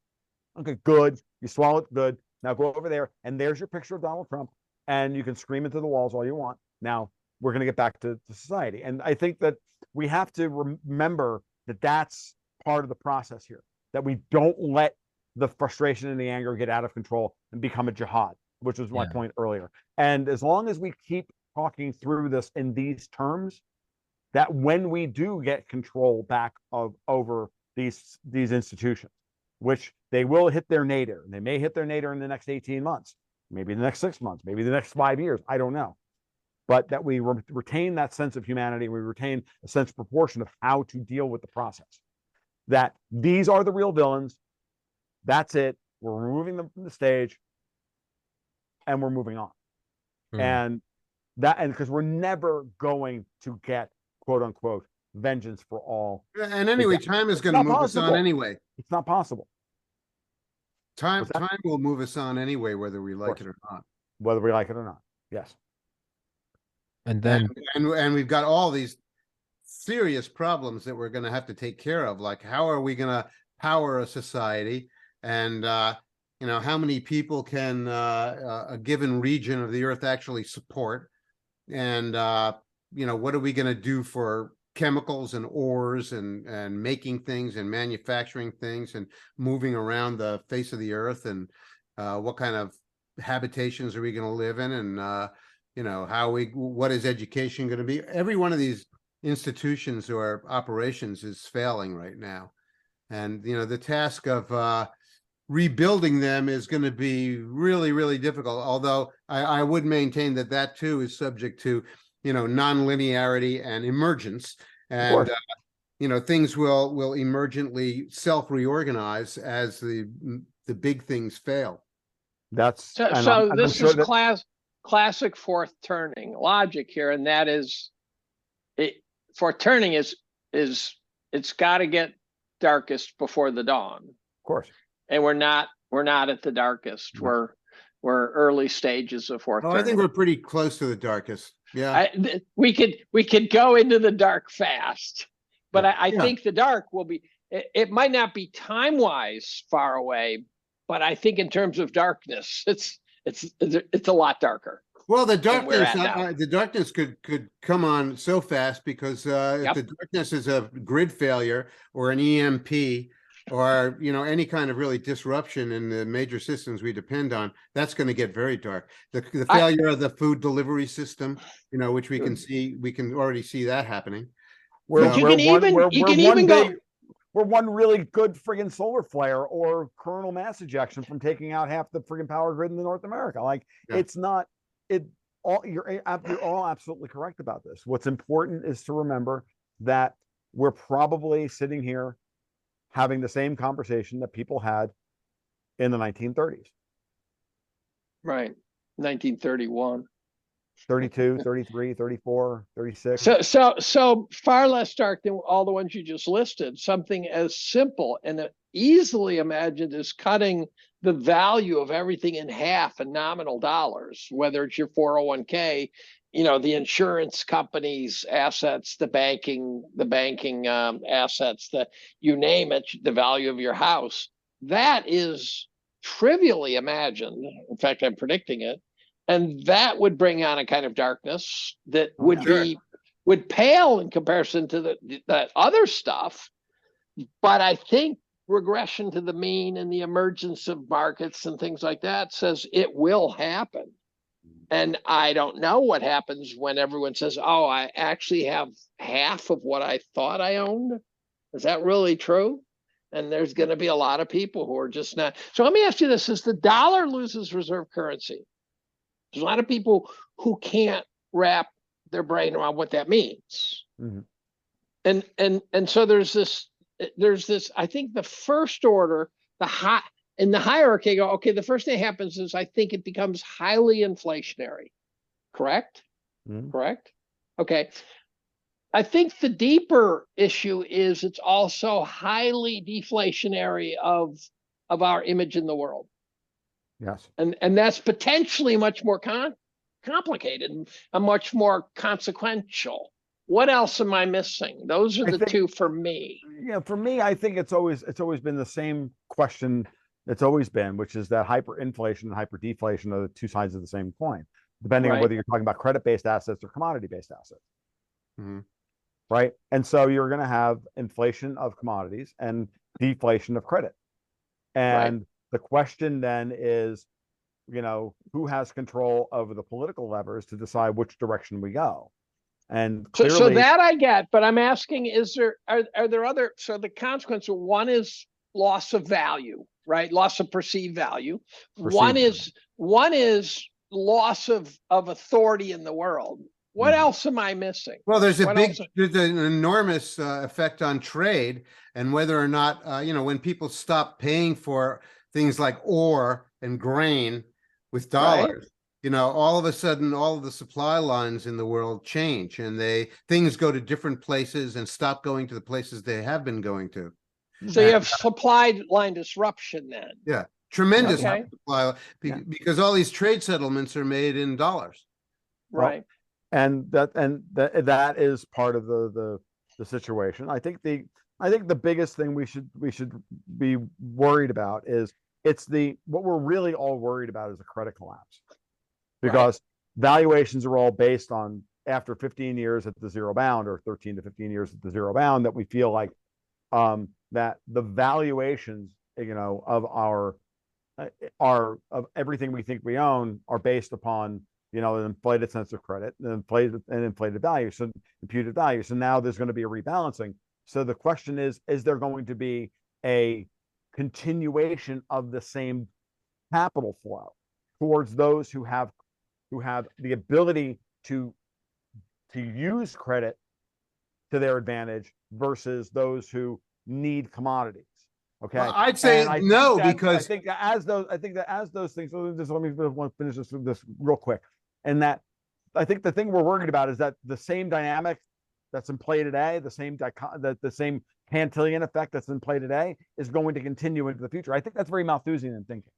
Okay, good. You swallow it, good. Now go over there, and there's your picture of Donald Trump, and you can scream into the walls all you want. Now we're going to get back to society. And I think that we have to remember that that's part of the process here, that we don't let the frustration and the anger get out of control and become a jihad, which was my point earlier. And as long as we keep talking through this in these terms, that when we do get control back over these institutions, which they will hit their nadir, and they may hit their nadir in the next 18 months, maybe the next 6 months, maybe the next 5 years, I don't know. But that we retain that sense of humanity, we retain a sense of proportion of how to deal with the process. That these are the real villains. That's it. We're removing them from the stage, and we're moving on. And because we're never going to get, quote unquote, vengeance for all. And anyway, time is going to move us on anyway. It's not possible. Time will move us on anyway, whether we like it or not. Whether we like it or not. Yes. And then and we've got all these serious problems that we're going to have to take care of. Like, how are we going to power a society? And how many people can a given region of the earth actually support? And what are we going to do for chemicals and ores and making things and manufacturing things and moving around the face of the earth? And what kind of habitations are we going to live in? And what is education going to be? Every one of these institutions or operations is failing right now. And the task of rebuilding them is going to be really, really difficult. Although I would maintain that too is subject to, non-linearity and emergence. And, things will emergently self-reorganize as the big things fail. This is classic fourth turning logic here. And that is, fourth turning is it's got to get darkest before the dawn. Of course. And we're not at the darkest. We're early stages of fourth turning. I think we're pretty close to the darkest. Yeah. We could go into the dark fast, but I think the dark will be, it might not be time-wise far away, but I think in terms of darkness, it's a lot darker. Well, the darkness could come on so fast because if the darkness is a grid failure or an EMP or any kind of really disruption in the major systems we depend on, that's going to get very dark. The failure of the food delivery system, which we can already see that happening. We're one really good friggin' solar flare or coronal mass ejection from taking out half the friggin' power grid in North America. It's not it. You're all absolutely correct about this. What's important is to remember that we're probably sitting here having the same conversation that people had in the 1930s. Right. 1931. 32, 33, 34, 36. So far less dark than all the ones you just listed. Something as simple and easily imagined as cutting the value of everything in half in nominal dollars, whether it's your 401k, the insurance company's assets, the banking assets, you name it, the value of your house. That is trivially imagined. In fact, I'm predicting it. And that would bring on a kind of darkness that would pale in comparison to that other stuff. But I think regression to the mean and the emergence of markets and things like that says it will happen. And I don't know what happens when everyone says, oh, I actually have half of what I thought I owned. Is that really true? And there's going to be a lot of people who are just not. So let me ask you this: as the dollar loses reserve currency, there's a lot of people who can't wrap their brain around what that means. Mm-hmm. And so there's this, I think the first order, in the hierarchy, go, okay, the first thing that happens is I think it becomes highly inflationary. Correct? Mm-hmm. Correct? Okay. I think the deeper issue is it's also highly deflationary of our image in the world. Yes. And that's potentially much more complicated and much more consequential. What else am I missing? Those are the two for me. Yeah, for me, I think it's always been the same question. It's always been, which is that hyperinflation and hyperdeflation are the two sides of the same coin, depending on whether you're talking about credit-based assets or commodity-based assets. Mm-hmm. Right? And so you're going to have inflation of commodities and deflation of credit. And the question then is, who has control over the political levers to decide which direction we go? And clearly, so that I get, but I'm asking, are there other? So the consequence of one is loss of value, right? Loss of perceived value. One is loss of authority in the world. What else am I missing? Well, there's an enormous effect on trade, and whether or not, when people stop paying for things like ore and grain with dollars, all of a sudden, all of the supply lines in the world change, and things go to different places and stop going to the places they have been going to. So you have supply line disruption then. Yeah, tremendous supply, because all these trade settlements are made in dollars. Right. And that is part of the situation. I think the biggest thing we should be worried about is what we're really all worried about is a credit collapse, because valuations are all based on after 15 years at the zero bound, or 13 to 15 years at the zero bound, that we feel like that the valuations of of everything we think we own are based upon an inflated sense of credit, and inflated value, so imputed value. So now there's going to be a rebalancing. So the question is there going to be a continuation of the same capital flow towards those who have the ability to use credit to their advantage versus those who need commodities? Okay, well, I'd say no, because I think that as those things. Just let me finish this real quick. And that I think the thing we're worried about is that the same dynamic that's in play today, the same Cantillon effect that's in play today, is going to continue into the future. I think that's very Malthusian thinking.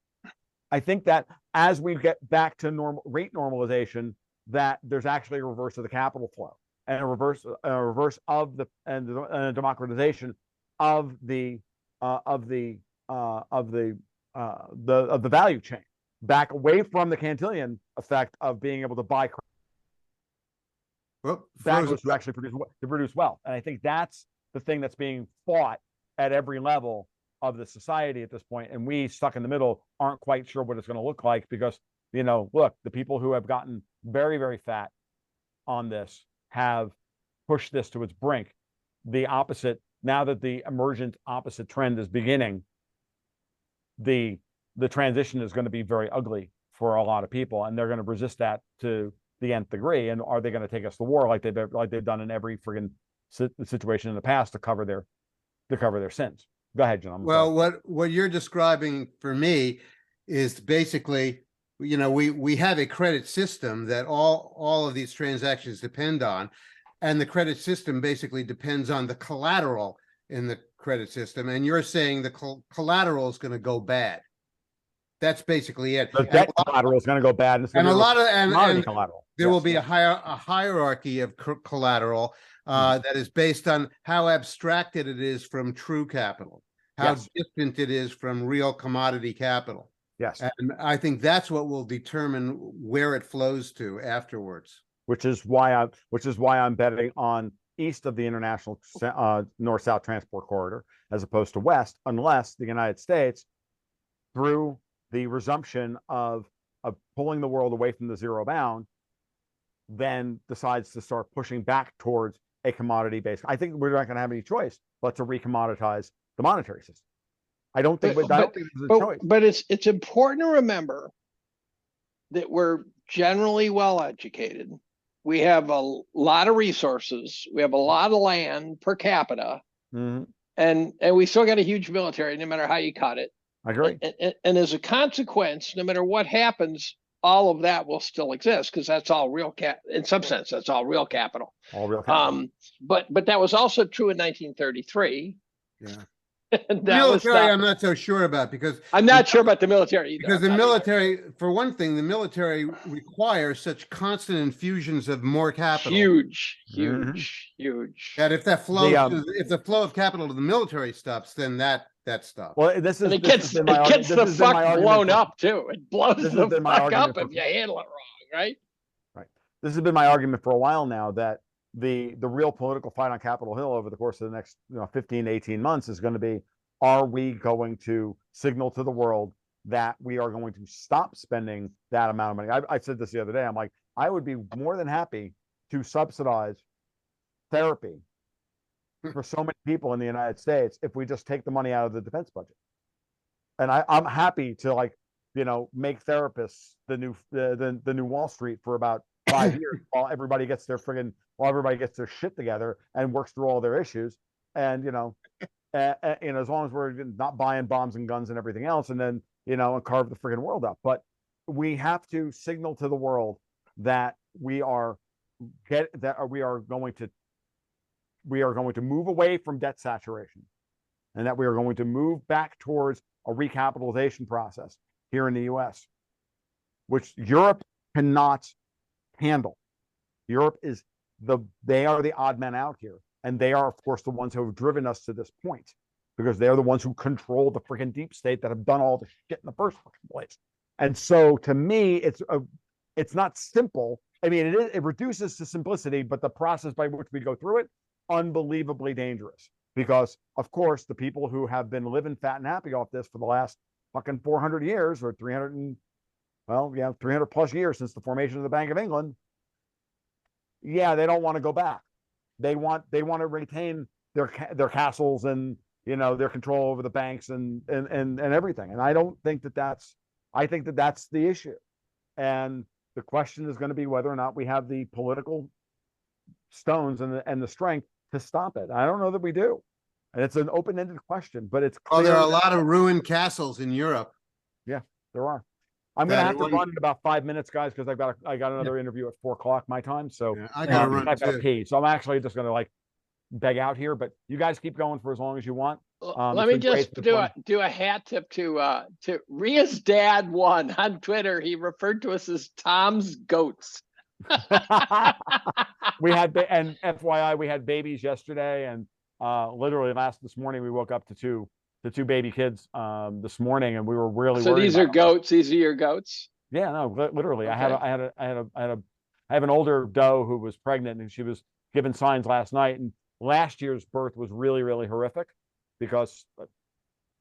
I think that as we get back to normal rate normalization, that there's actually a reverse of the capital flow, and a reverse of the democratization of the value chain, back away from the Cantillon effect of being able to buy back to actually produce wealth. And I think that's the thing that's being fought at every level of the society at this point. And we, stuck in the middle, aren't quite sure what it's going to look like, because look, the people who have gotten very, very fat on this have pushed this to its brink. The opposite, now that the emergent opposite trend is beginning, the transition is going to be very ugly for a lot of people, and they're going to resist that to the nth degree. And are they going to take us to war like they've done in every friggin' situation in the past to cover their sins. Go ahead, John. Well, what you're describing for me is basically, we have a credit system that all of these transactions depend on, and the credit system basically depends on the collateral in the credit system. And you're saying the collateral is going to go bad. That's basically it. The debt collateral is going to go bad, and it's going And to a lot of and collateral. There will be a hierarchy of collateral that is based on how abstracted it is from true capital, how distant it is from real commodity capital. Yes. And I think that's what will determine where it flows to afterwards. Which is why I'm betting on east of the international north-south transport corridor as opposed to west, unless the United States, through the resumption of pulling the world away from the zero bound, then decides to start pushing back towards a commodity base. I think we're not going to have any choice but to recommoditize the monetary system. I don't think there's a choice. But it's important to remember that we're generally well educated. We have a lot of resources. We have a lot of land per capita, and we still got a huge military, no matter how you cut it. I agree. And as a consequence, no matter what happens, all of that will still exist because that's all real in some sense, that's all real capital. All real capital. But that was also true in 1933. Yeah. And military, I'm not so sure about, because I'm not sure about the military either. Because the military, for one thing, the military requires such constant infusions of more capital. Huge. That if that flow, if the flow of capital to the military stops, then that stops. Well, it gets the fuck blown up too. It blows the fuck up if you handle it wrong, right? Right. This has been my argument for a while now, that the real political fight on Capitol Hill over the course of the next 15 to 18 months is going to be, are we going to signal to the world that we are going to stop spending that amount of money? I said this the other day. I'm like, I would be more than happy to subsidize therapy for so many people in the United States if we just take the money out of the defense budget. And I'm happy to make therapists the new Wall Street for about 5 years while everybody gets their shit together and works through all their issues. And as long as we're not buying bombs and guns and everything else, and then and carve the friggin' world up. But we have to signal to the world that we are going to move away from debt saturation, and that we are going to move back towards a recapitalization process here in the US, which Europe cannot handle. Europe they are the odd men out here. And they are, of course, the ones who have driven us to this point, because they're the ones who control the freaking deep state that have done all the shit in the first place. And so to me, it's not simple. I mean, it reduces to simplicity, but the process by which we go through it, unbelievably dangerous. Because, of course, the people who have been living fat and happy off this for the last fucking 400 years or 300 plus years since the formation of the Bank of England, they don't want to go back. They want to retain their castles and their control over the banks and everything. And I don't think that's the issue. And the question is going to be whether or not we have the political stones and the strength to stop it. I don't know that we do. And it's an open-ended question, but it's clear. There are a lot of ruined castles in Europe. Yeah, there are. I'm going to have to run in about 5 minutes, guys, because I got another interview at 4:00 my time. So I got to run. I've got to pee. So I'm actually just going to beg out here, but you guys keep going for as long as you want. Let me just do a hat tip to Ria's dad won on Twitter. He referred to us as Tom's goats. We had, and FYI, we had babies yesterday, and literally this morning we woke up to two baby kids this morning, and we were really so worried. These are goats. These are your goats. Yeah, no, literally. Okay. I have an older doe who was pregnant, and she was given signs last night. And last year's birth was really, really horrific because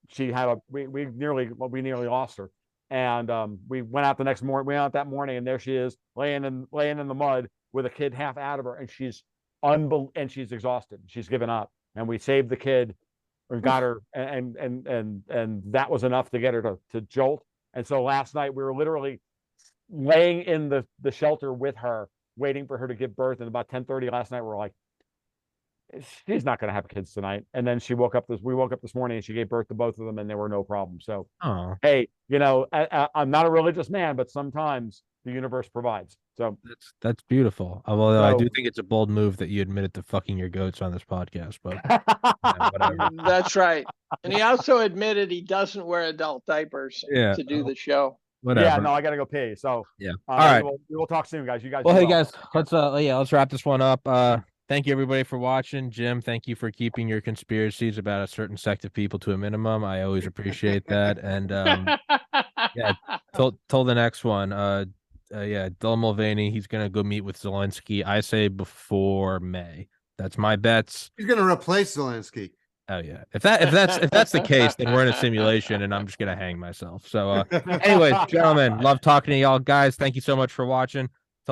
she had we nearly lost her. And we went out that morning, and there she is laying in the mud with a kid half out of her, and she's exhausted. She's given up, and we saved the kid and got her, and that was enough to get her to jolt. And so last night we were literally laying in the shelter with her, waiting for her to give birth. And about 10:30 last night, we're like, she's not going to have kids tonight. And then we woke up this morning and she gave birth to both of them and there were no problems. So, Oh, hey, I'm not a religious man, but sometimes the universe provides. So that's beautiful. Although I do So- think it's a bold move that you admitted to fucking your goats on this podcast, but yeah, whatever. That's right. And he also admitted he doesn't wear adult diapers Yeah. to do the show. Whatever. yeah, no, I got to go pee. So Yeah. All right. we will talk soon, guys. You guys. Well, do hey guys, let's wrap this one up. Thank you everybody for watching. Jim, thank you for keeping your conspiracies about a certain sect of people to a minimum. I always appreciate that. And yeah, till the next one. Yeah, Dylan Mulvaney, he's gonna go meet with Zelensky. I say before May. That's my bets. He's going to replace Zelensky. Oh yeah. If that's the case, then we're in a simulation and I'm just gonna hang myself. So anyways, gentlemen, love talking to y'all. Guys, thank you so much for watching.